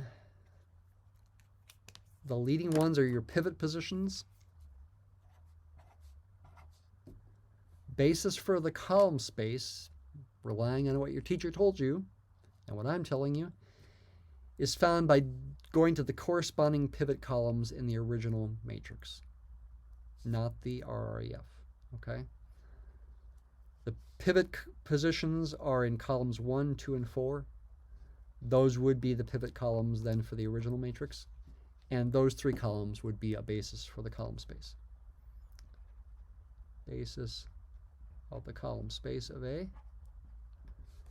The leading ones are your pivot positions. Basis for the column space, relying on what your teacher told you, and what I'm telling you, is found by going to the corresponding pivot columns in the original matrix, not the RREF, okay? The pivot positions are in columns 1, 2, and 4. Those would be the pivot columns then for the original matrix, and those 3 columns would be a basis for the column space. Basis of the column space of A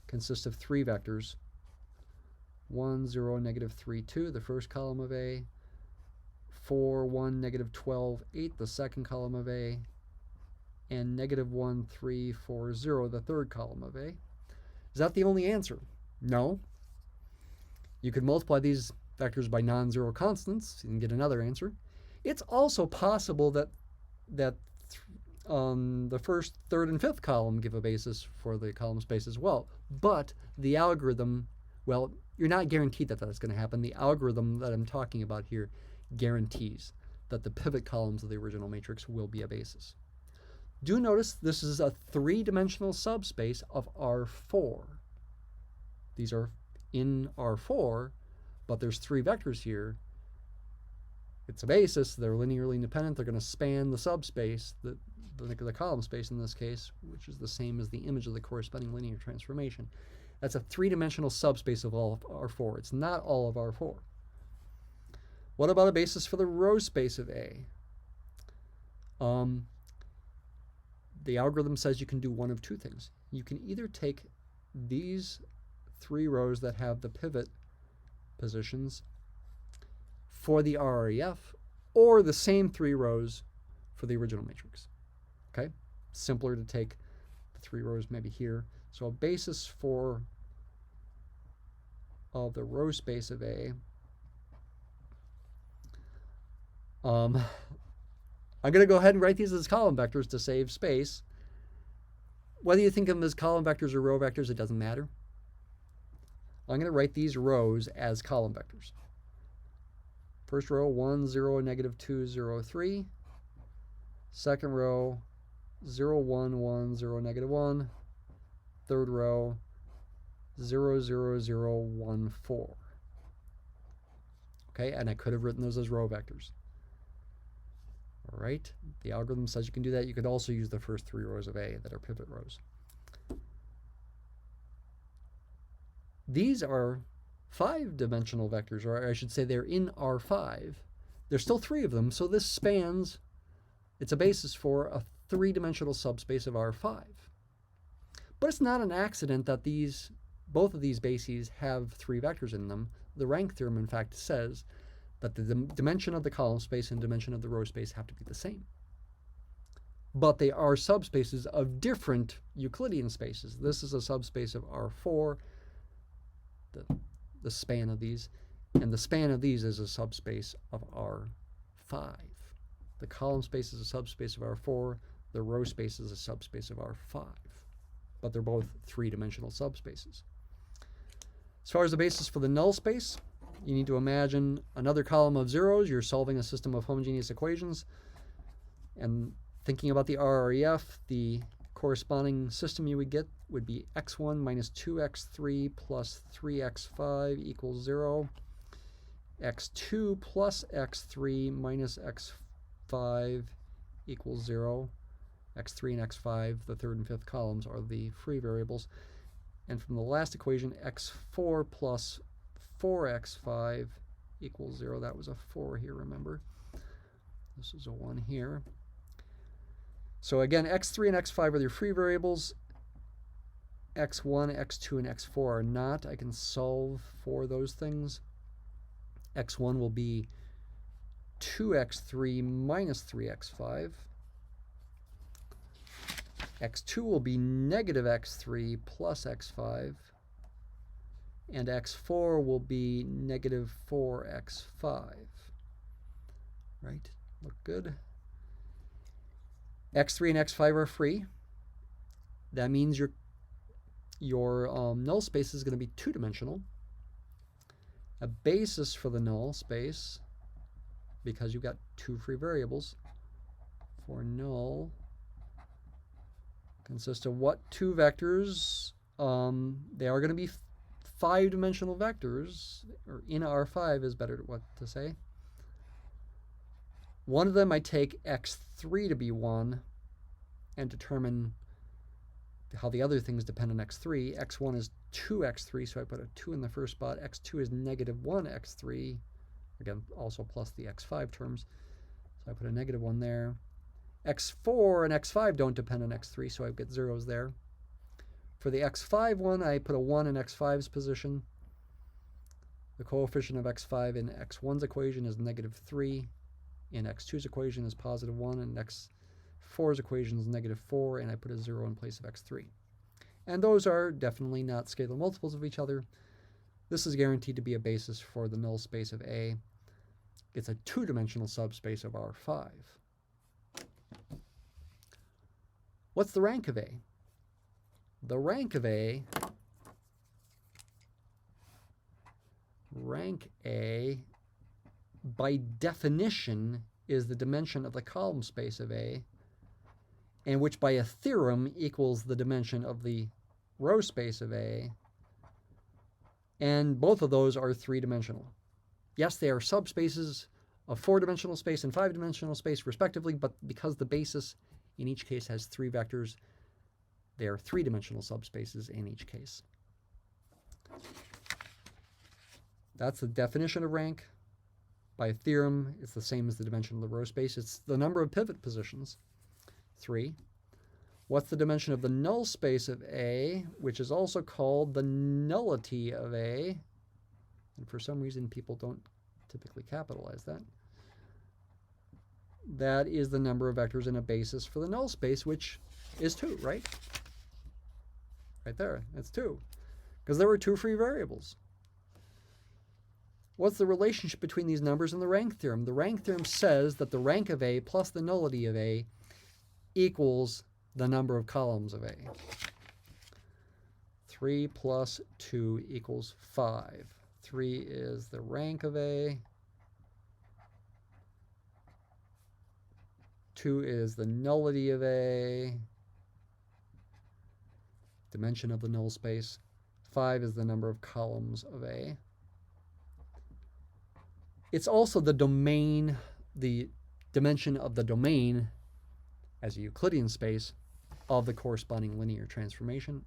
consists of 3 vectors. 1, 0, negative 3, 2, the first column of A. 4, 1, negative 12, 8, the second column of A. And negative 1, 3, 4, 0, the third column of A. Is that the only answer? No. You could multiply these vectors by non-zero constants and get another answer. It's also possible that the first, third, and fifth column give a basis for the column space as well, but the algorithm Well, you're not guaranteed that that's going to happen. The algorithm that I'm talking about here guarantees that the pivot columns of the original matrix will be a basis. Do notice this is a three-dimensional subspace of R4. These are in R4, but there's three vectors here. It's a basis. They're linearly independent. They're going to span the subspace, the column space in this case, which is the same as the image of the corresponding linear transformation. That's a three-dimensional subspace of all of R4. It's not all of R4. What about a basis for the row space of A? The algorithm says you can do one of two things. You can either take these three rows that have the pivot positions for the RREF, or the same three rows for the original matrix. Okay? Simpler to take the three rows maybe here. So a basis for the row space of A. I'm going to go ahead and write these as column vectors to save space. Whether you think of them as column vectors or row vectors, it doesn't matter. I'm going to write these rows as column vectors. First row, 1, 0, negative 2, 0, 3. Second row, 0, 1, 1, 0, negative 1. Third row, 0, 0, 0, 1, 4. Okay, and I could have written those as row vectors. All right, the algorithm says you can do that. You could also use the first three rows of A that are pivot rows. These are five-dimensional vectors, or I should say they're in R5. There's still three of them, so this spans, it's a basis for a three-dimensional subspace of R5. But it's not an accident that both of these bases have three vectors in them. The rank theorem, in fact, says that the dimension of the column space and dimension of the row space have to be the same. But they are subspaces of different Euclidean spaces. This is a subspace of R4, the span of these, and the span of these is a subspace of R5. The column space is a subspace of R4, the row space is a subspace of R5, but they're both three-dimensional subspaces. As far as the basis for the null space, you need to imagine another column of zeros. You're solving a system of homogeneous equations, and thinking about the RREF, the corresponding system you would get would be x1 minus 2x3 plus 3x5 equals 0. x2 plus x3 minus x5 equals 0. x3 and x5, the third and fifth columns, are the free variables. And from the last equation, x4 plus 4x5 equals 0. That was a 4 here, remember. This is a 1 here. So again, x3 and x5 are their free variables. x1, x2, and x4 are not. I can solve for those things. x1 will be 2x3 minus 3x5. x2 will be negative x3 plus x5. And x4 will be negative 4x5. Right? Look good. x3 and x5 are free. That means your null space is going to be two-dimensional. A basis for the null space, because you've got two free variables, for null consists of what two vectors? They are going to be five-dimensional vectors, or in R5 is better what to say. One of them I take x3 to be 1 and determine how the other things depend on x3. x1 is 2x3, so I put a 2 in the first spot. x2 is negative 1x3, again, also plus the x5 terms. So I put a negative 1 there. x4 and x5 don't depend on x3, so I get zeros there. For the x5 one, I put a 1 in x5's position. The coefficient of x5 in x1's equation is negative 3. In x2's equation is positive 1, and x4's equation is negative 4, and I put a 0 in place of x3. And those are definitely not scalar multiples of each other. This is guaranteed to be a basis for the null space of A. It's a two-dimensional subspace of R5. What's the rank of A? The rank of A rank A, by definition, is the dimension of the column space of A, and which by a theorem equals the dimension of the row space of A, and both of those are three-dimensional. Yes, they are subspaces of four-dimensional space and five-dimensional space respectively, but because the basis in each case has three vectors, they are three-dimensional subspaces in each case. That's the definition of rank. By a theorem, it's the same as the dimension of the row space. It's the number of pivot positions, 3. What's the dimension of the null space of A, which is also called the nullity of A? And for some reason, people don't typically capitalize that. That is the number of vectors in a basis for the null space, which is 2, right? Right there, that's 2. Because there were 2 free variables. What's the relationship between these numbers and the rank theorem? The rank theorem says that the rank of A plus the nullity of A equals the number of columns of A. 3 plus 2 equals 5. 3 is the rank of A. 2 is the nullity of A, dimension of the null space. 5 is the number of columns of A. It's also the domain, the dimension of the domain as a Euclidean space of the corresponding linear transformation.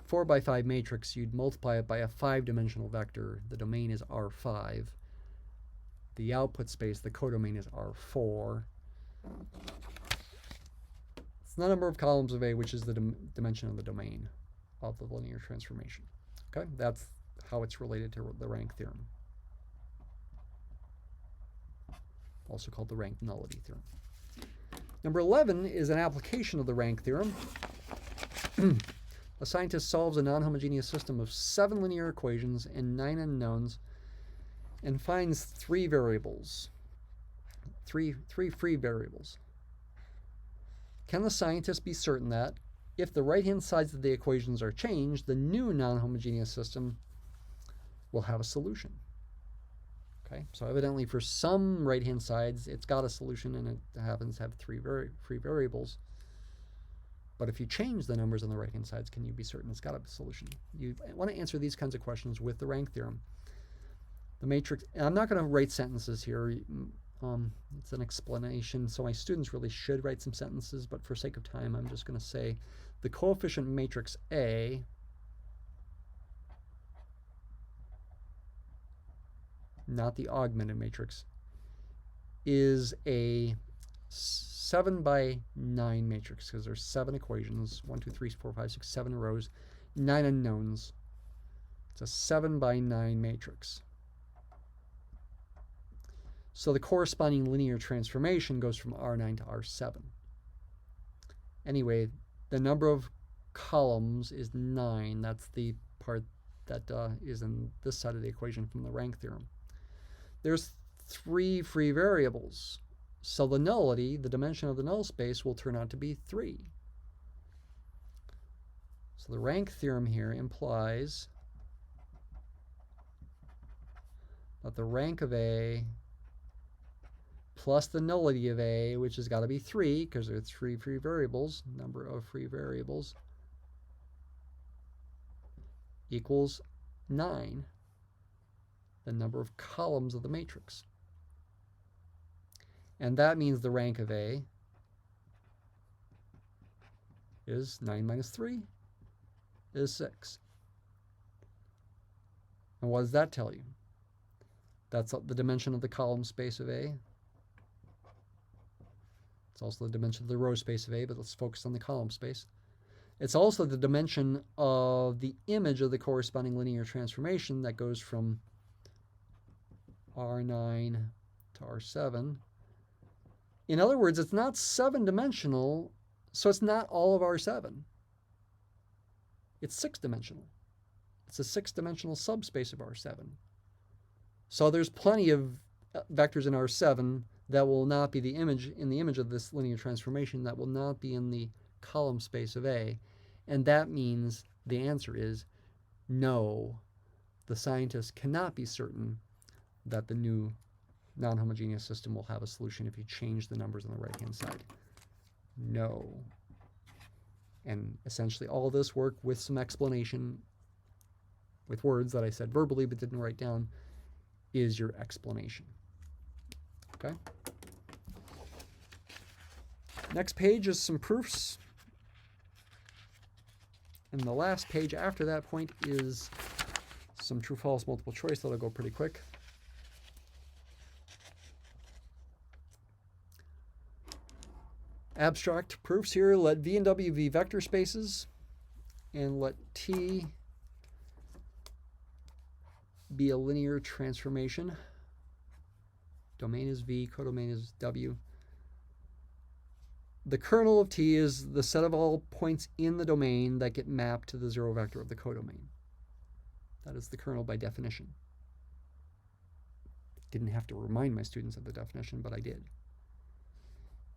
4 by 5 matrix, you'd multiply it by a 5-dimensional vector. The domain is R5. The output space, the codomain, is R4. It's the number of columns of A, which is the dimension of the domain of the linear transformation. Okay, that's how it's related to the rank theorem, also called the Rank-Nullity Theorem. Number 11 is an application of the rank theorem. A scientist solves a non-homogeneous system of 7 linear equations and 9 unknowns and finds 3 variables, three free variables. Can the scientist be certain that if the right-hand sides of the equations are changed, the new non-homogeneous system will have a solution? Okay, so evidently for some right-hand sides, it's got a solution and it happens to have 3 free variables. But if you change the numbers on the right-hand sides, can you be certain it's got a solution? You want to answer these kinds of questions with the rank theorem. The matrix, and I'm not going to write sentences here. It's an explanation, so my students really should write some sentences, but for sake of time, I'm just going to say the coefficient matrix A not the augmented matrix, is a 7 by 9 matrix because there's 7 equations, 1, 2, 3, 4, 5, 6, 7 rows, 9 unknowns. It's a 7 by 9 matrix. So the corresponding linear transformation goes from R9 to R7. Anyway, the number of columns is 9. That's the part that is in this side of the equation from the rank theorem. There's 3 free variables. So the nullity, the dimension of the null space, will turn out to be 3. So the rank theorem here implies that the rank of A plus the nullity of A, which has got to be 3 because there are 3 free variables, number of free variables, equals 9, the number of columns of the matrix. And that means the rank of A is 9 minus 3 is 6. And what does that tell you? That's the dimension of the column space of A. It's also the dimension of the row space of A, but let's focus on the column space. It's also the dimension of the image of the corresponding linear transformation that goes from R9 to R7. In other words, it's not 7-dimensional, so it's not all of R7. It's 6-dimensional. It's a 6-dimensional subspace of R7. So there's plenty of vectors in R7 that will not be the image in the image of this linear transformation, that will not be in the column space of A. And that means the answer is no. the scientists cannot be certain that the new non-homogeneous system will have a solution if you change the numbers on the right-hand side. No. And essentially all this work with some explanation with words that I said verbally but didn't write down is your explanation. Okay? Next page is some proofs. And the last page after that point is some true-false multiple choice that'll go pretty quick. Abstract proofs here. Let V and W be vector spaces, and let T be a linear transformation. Domain is V, codomain is W. The kernel of T is the set of all points in the domain that get mapped to the zero vector of the codomain. That is the kernel by definition. Didn't have to remind my students of the definition, but I did.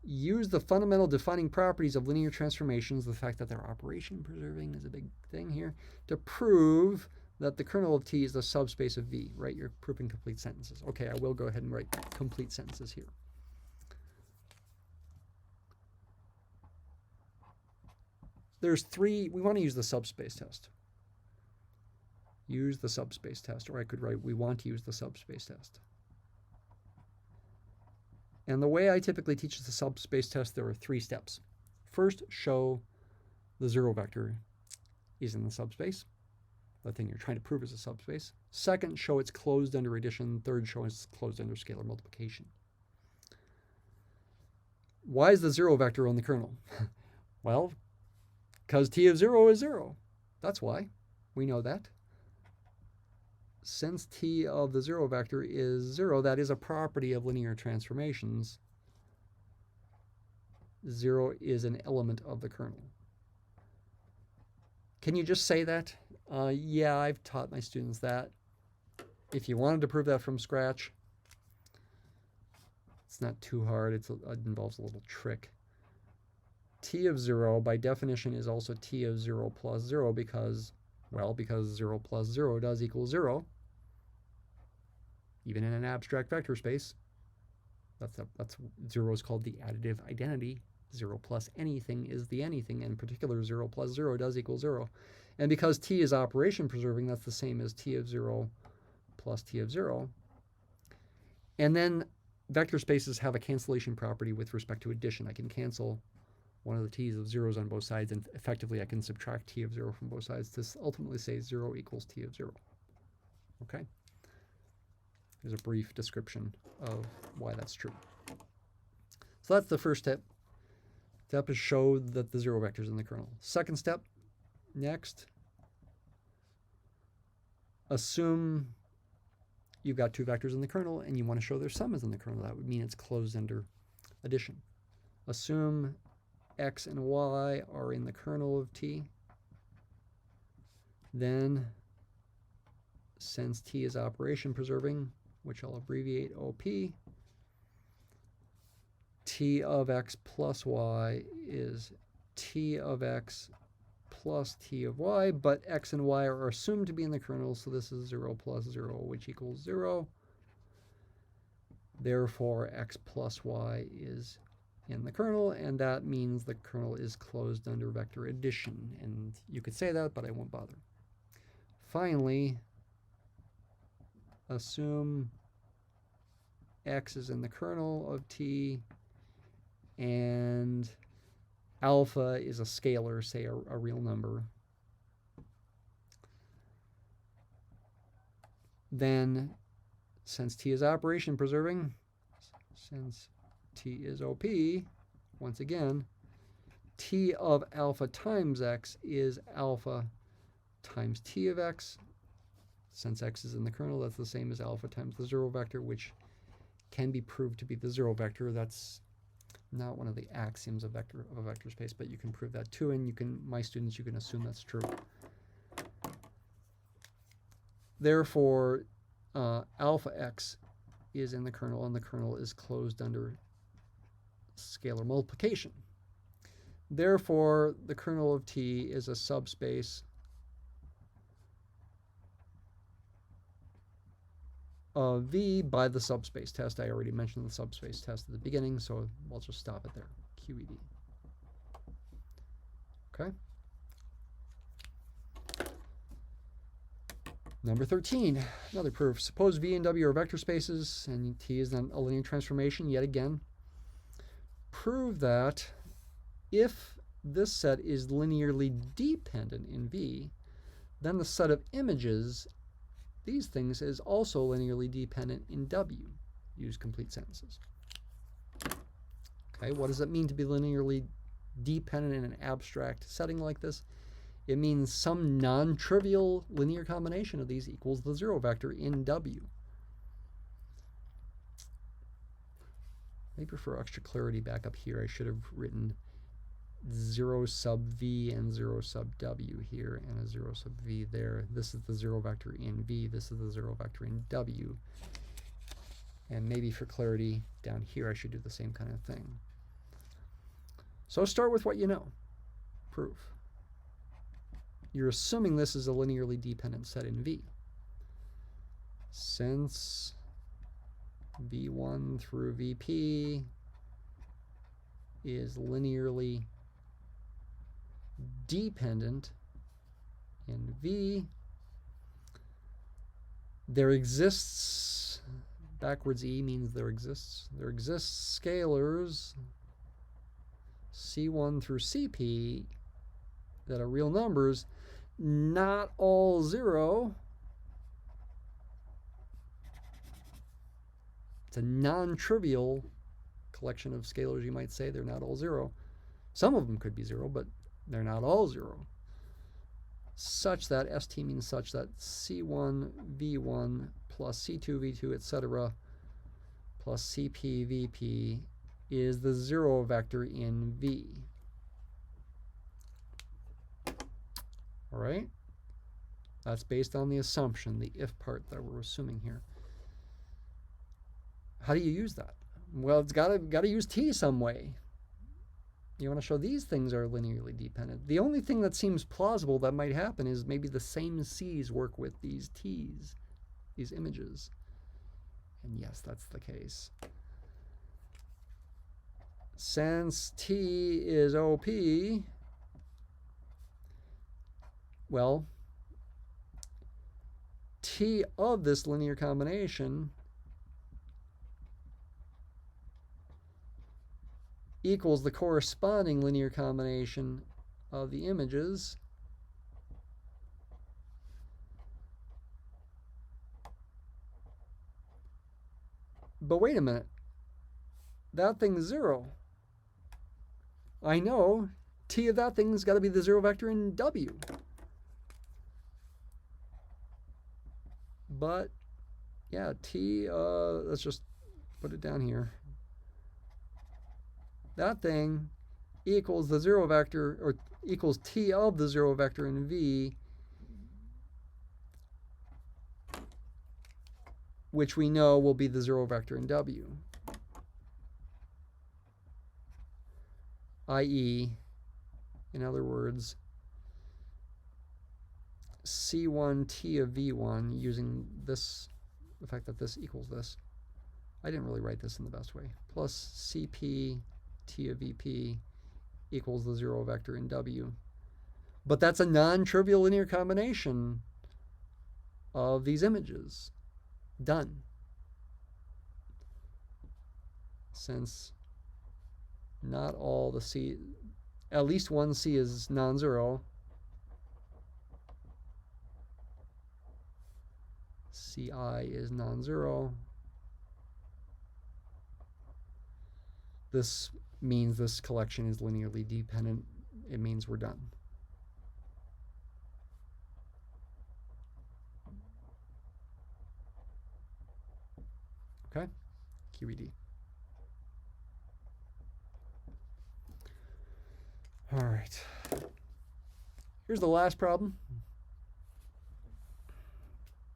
Use the fundamental defining properties of linear transformations, the fact that they're operation preserving is a big thing here, to prove that the kernel of T is the subspace of V, right? You're proving complete sentences. Okay, I will go ahead and write complete sentences here. There's three, we want to use the subspace test. Use the subspace test, or I could write, we want to use the subspace test. And the way I typically teach the subspace test, there are three steps. First, show the zero vector is in the subspace. The thing you're trying to prove is a subspace. Second, show it's closed under addition. Third, show it's closed under scalar multiplication. Why is the zero vector on the kernel? Well, because T of 0 is 0. That's why. We know that. Since T of the zero vector is 0, that is a property of linear transformations. 0 is an element of the kernel. Can you just say that? Yeah, I've taught my students that. If you wanted to prove that from scratch, it's not too hard. It involves a little trick. T of 0, by definition, is also T of 0 plus 0 because, well, because 0 plus 0 does equal 0. Even in an abstract vector space, that's 0 is called the additive identity. 0 plus anything is the anything, and in particular 0 plus 0 does equal 0. And because T is operation preserving, that's the same as T of 0 plus T of 0. And then vector spaces have a cancellation property with respect to addition. I can cancel one of the T's of 0s on both sides, and effectively I can subtract T of 0 from both sides to ultimately say 0 equals T of 0. Okay? Here's a brief description of why that's true. So that's the first step. Step is show that the zero vector is in the kernel. Second step, next, assume you've got two vectors in the kernel and you want to show their sum is in the kernel. That would mean it's closed under addition. Assume x and y are in the kernel of T. Then, since T is operation preserving, which I'll abbreviate OP, T of x plus y is T of x plus T of y, but x and y are assumed to be in the kernel, so this is 0 plus 0, which equals 0. Therefore, x plus y is in the kernel, and that means the kernel is closed under vector addition. And you could say that, but I won't bother. Finally, assume x is in the kernel of T, and alpha is a scalar, say a real number. Then, since T is operation preserving, since T is OP, once again, T of alpha times x is alpha times T of x. Since x is in the kernel, that's the same as alpha times the zero vector, which can be proved to be the zero vector. That's not one of the axioms of a vector space, but you can prove that too, and you can, my students, you can assume that's true. Therefore, alpha x is in the kernel, and the kernel is closed under scalar multiplication. Therefore, the kernel of T is a subspace of V by the subspace test. I already mentioned the subspace test at the beginning, so we'll just stop it there. QED. Okay. Number 13, another proof. Suppose V and W are vector spaces and T is then a linear transformation yet again. Prove that if this set is linearly dependent in V, then the set of images, these things, is also linearly dependent in W. Use complete sentences. Okay, what does it mean to be linearly dependent in an abstract setting like this? It means some non-trivial linear combination of these equals the zero vector in W. Maybe for extra clarity back up here, I should have written 0 sub V and 0 sub W here and a 0 sub V there. This is the zero vector in V. This is the zero vector in W. And maybe for clarity down here, I should do the same kind of thing. So start with what you know. Proof. You're assuming this is a linearly dependent set in V. Since V1 through VP is linearly dependent in V, there exists, backwards E means there exists scalars C1 through CP that are real numbers, not all zero. It's a non-trivial collection of scalars, you might say. They're not all zero. Some of them could be zero, but they're not all zero. Such that, ST means such that C1 V1 plus C2 V2, etc., plus CP VP is the zero vector in V. All right? That's based on the assumption, the if part that we're assuming here. How do you use that? Well, it's got to use T some way. You want to show these things are linearly dependent. The only thing that seems plausible that might happen is maybe the same C's work with these T's, these images. And yes, that's the case. Since T is OP, well, T of this linear combination equals the corresponding linear combination of the images but wait a minute, that thing's zero. I know T of that thing's got to be the zero vector in W. But yeah, T, let's just put it down here. That thing equals the zero vector, or equals T of the zero vector in V, which we know will be the zero vector in W. i.e., in other words, C1 T of V1 using this, the fact that this equals this. I didn't really write this in the best way. Plus CP T of VP equals the zero vector in W. But that's a non-trivial linear combination of these images. Done. Since not all the C, at least one C is non-zero, Ci is non-zero, this means this collection is linearly dependent. It means we're done. Okay? QED. All right. Here's the last problem.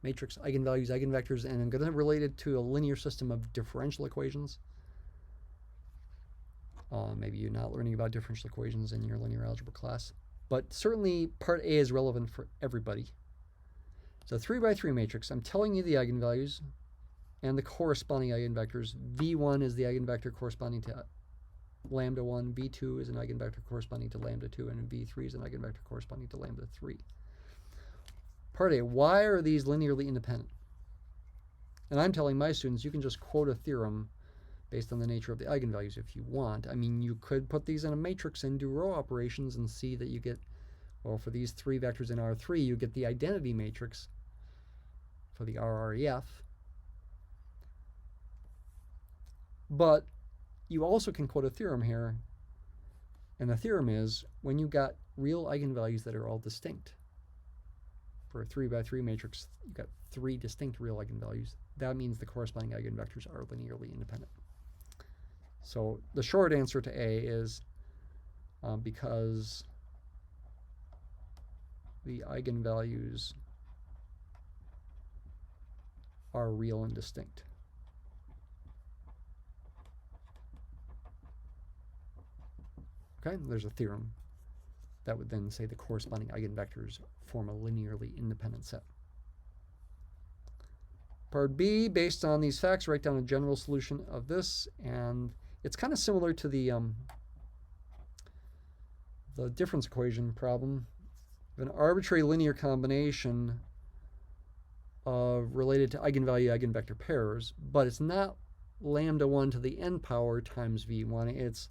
Matrix, eigenvalues, eigenvectors, and I'm going to relate it to a linear system of differential equations. Maybe you're not learning about differential equations in your linear algebra class, but certainly part A is relevant for everybody. So 3 by 3 matrix, I'm telling you the eigenvalues, and the corresponding eigenvectors. V1 is the eigenvector corresponding to lambda 1, V2 is an eigenvector corresponding to lambda 2, and V3 is an eigenvector corresponding to lambda 3. Part A, why are these linearly independent? And I'm telling my students you can just quote a theorem based on the nature of the eigenvalues if you want. I mean, you could put these in a matrix and do row operations and see that you get, well, for these three vectors in R3, you get the identity matrix for the RREF. But you also can quote a theorem here, and the theorem is when you got real eigenvalues that are all distinct. For a 3x3 matrix, you've got 3 distinct real eigenvalues. That means the corresponding eigenvectors are linearly independent. So the short answer to A is because the eigenvalues are real and distinct. Okay, there's a theorem that would then say the corresponding eigenvectors form a linearly independent set. Part B, based on these facts, write down a general solution of this, and it's kind of similar to the difference equation problem. An arbitrary linear combination related to eigenvalue eigenvector pairs, but it's not lambda 1 to the n power times v1. It's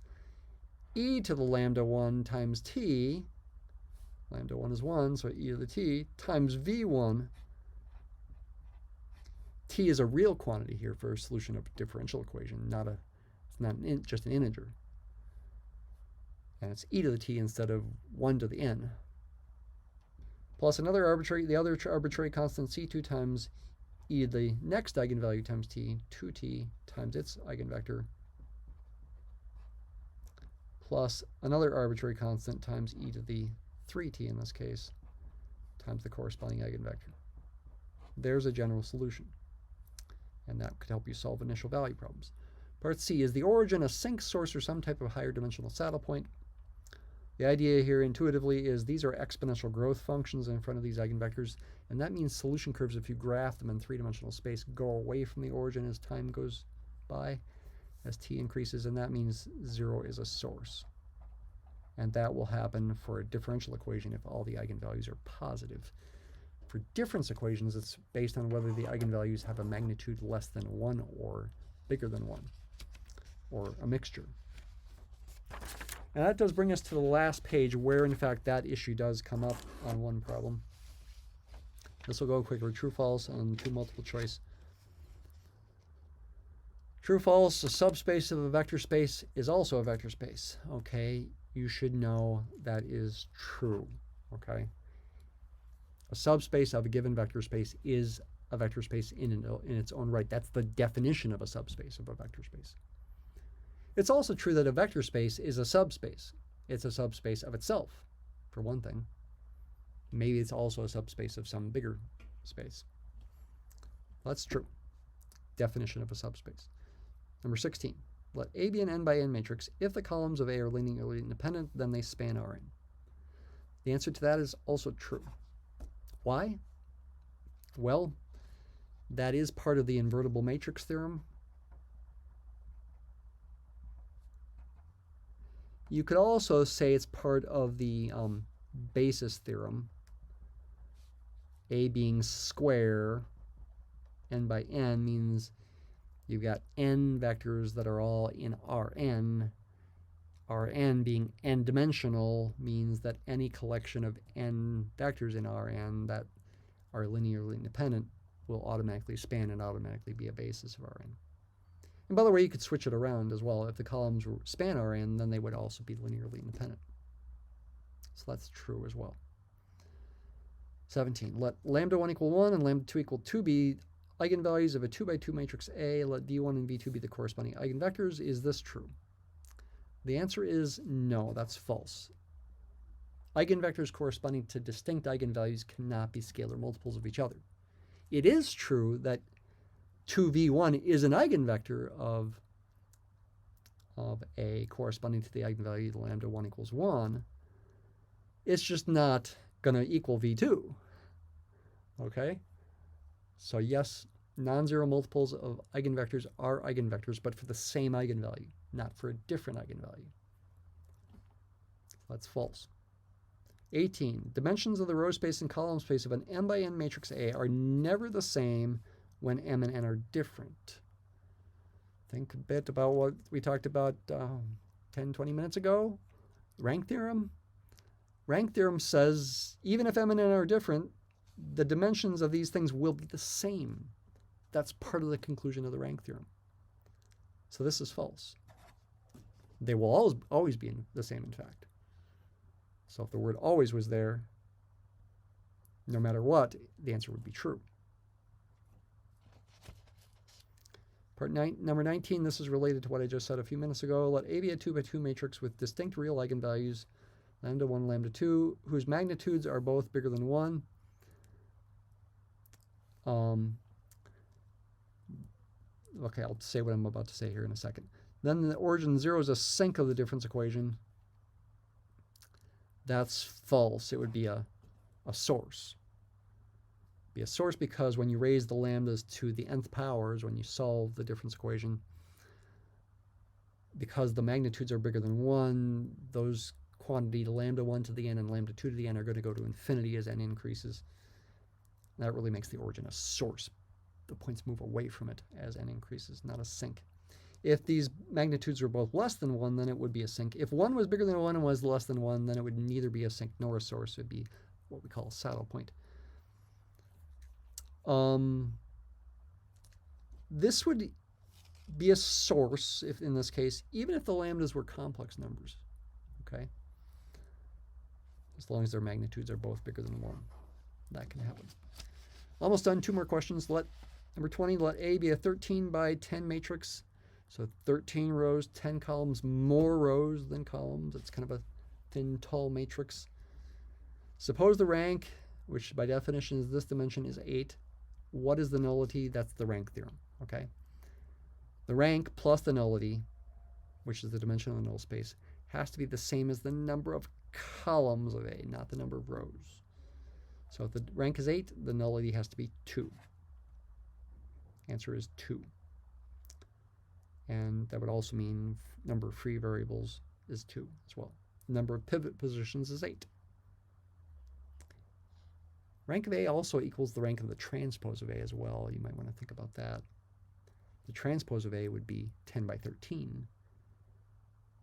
e to the lambda 1 times t. Lambda 1 is 1, so e to the t times v1. T is a real quantity here for a solution of a differential equation, it's not just an integer. And it's e to the t instead of 1 to the n. Plus the other arbitrary constant c2 times e to the next eigenvalue times t, 2t times its eigenvector, plus another arbitrary constant times e to the 3t in this case, times the corresponding eigenvector. There's a general solution, and that could help you solve initial value problems. Part C, is the origin a sinc source or some type of higher dimensional saddle point? The idea here intuitively is these are exponential growth functions in front of these eigenvectors, and that means solution curves, if you graph them in three-dimensional space, go away from the origin as time goes by, as t increases, and that means 0 is a source. And that will happen for a differential equation if all the eigenvalues are positive. For difference equations, it's based on whether the eigenvalues have a magnitude less than 1 or bigger than 1, or a mixture. And that does bring us to the last page where, in fact, that issue does come up on one problem. This will go quicker. True, false, and 2 multiple choice. True, false, a subspace of a vector space is also a vector space. Okay, you should know that is true. Okay. A subspace of a given vector space is a vector space in its own right. That's the definition of a subspace of a vector space. It's also true that a vector space is a subspace. It's a subspace of itself, for one thing. Maybe it's also a subspace of some bigger space. That's true. Definition of a subspace. Number 16. Let A be an n by n matrix. If the columns of A are linearly independent, then they span Rn. The answer to that is also true. Why? Well, that is part of the invertible matrix theorem. You could also say it's part of the basis theorem. A being square, n by n means you've got n vectors that are all in Rn. Rn being n-dimensional means that any collection of n vectors in Rn that are linearly independent will automatically span and automatically be a basis of Rn. And by the way, you could switch it around as well. If the columns span Rn, then they would also be linearly independent. So that's true as well. 17. Let lambda 1 equal 1 and lambda 2 equal 2 be eigenvalues of a 2 by 2 matrix A. Let v1 and v2 be the corresponding eigenvectors. Is this true? The answer is no, that's false. Eigenvectors corresponding to distinct eigenvalues cannot be scalar multiples of each other. It is true that 2v1 is an eigenvector of A corresponding to the eigenvalue lambda 1 equals 1. It's just not going to equal v2. Okay? So yes, Non-zero multiples of eigenvectors are eigenvectors, but for the same eigenvalue, not for a different eigenvalue. That's false. 18. Dimensions of the row space and column space of an m by n matrix A are never the same when m and n are different. Think a bit about what we talked about 10, 20 minutes ago. Rank theorem. Rank theorem says even if m and n are different, the dimensions of these things will be the same. That's part of the conclusion of the rank theorem. So this is false. They will always be the same, in fact. So if the word always was there, no matter what, the answer would be true. Number 19, this is related to what I just said a few minutes ago. Let A be a 2 by 2 matrix with distinct real eigenvalues, lambda 1, lambda 2, whose magnitudes are both bigger than 1. Okay, I'll say what I'm about to say here in a second. Then the origin 0 is a sinc of the difference equation. That's false. It would be a source. Be a source because when you raise the lambdas to the nth powers, when you solve the difference equation, because the magnitudes are bigger than 1, those quantity lambda 1 to the n and lambda 2 to the n are going to go to infinity as n increases. That really makes the origin a source. The points move away from it as n increases, not a sinc. If these magnitudes were both less than 1, then it would be a sinc. If 1 was bigger than 1 and was less than 1, then it would neither be a sinc nor a source. It would be what we call a saddle point. This would be a source, if in this case, even if the lambdas were complex numbers, okay? As long as their magnitudes are both bigger than 1. That can happen. Almost done. 2 more questions. Number 20, let A be a 13 by 10 matrix. So 13 rows, 10 columns, more rows than columns. It's kind of a thin, tall matrix. Suppose the rank, which by definition is this dimension, is 8. What is the nullity? That's the rank theorem, okay? The rank plus the nullity, which is the dimension of the null space, has to be the same as the number of columns of A, not the number of rows. So if the rank is 8, the nullity has to be 2. Answer is 2. And that would also mean number of free variables is 2 as well. Number of pivot positions is 8. Rank of A also equals the rank of the transpose of A as well. You might want to think about that. The transpose of A would be 10 by 13.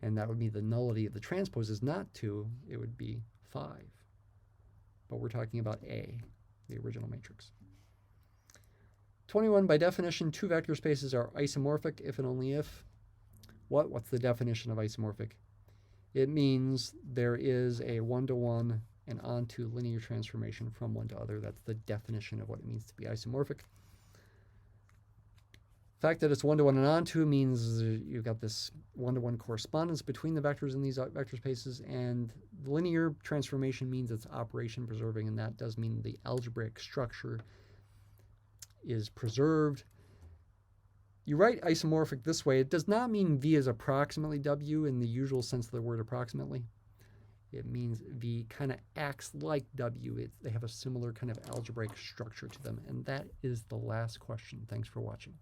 And that would mean the nullity of the transpose is not 2, it would be 5. But we're talking about A, the original matrix. 21, by definition, 2 vector spaces are isomorphic if and only if. What's the definition of isomorphic? It means there is a one-to-one and onto linear transformation from one to other. That's the definition of what it means to be isomorphic. The fact that it's one-to-one and onto means you've got this one-to-one correspondence between the vectors in these vector spaces, and the linear transformation means it's operation preserving, and that does mean the algebraic structure is preserved. You write isomorphic this way. It does not mean V is approximately W in the usual sense of the word approximately. It means V kind of acts like W. They have a similar kind of algebraic structure to them. And that is the last question. Thanks for watching.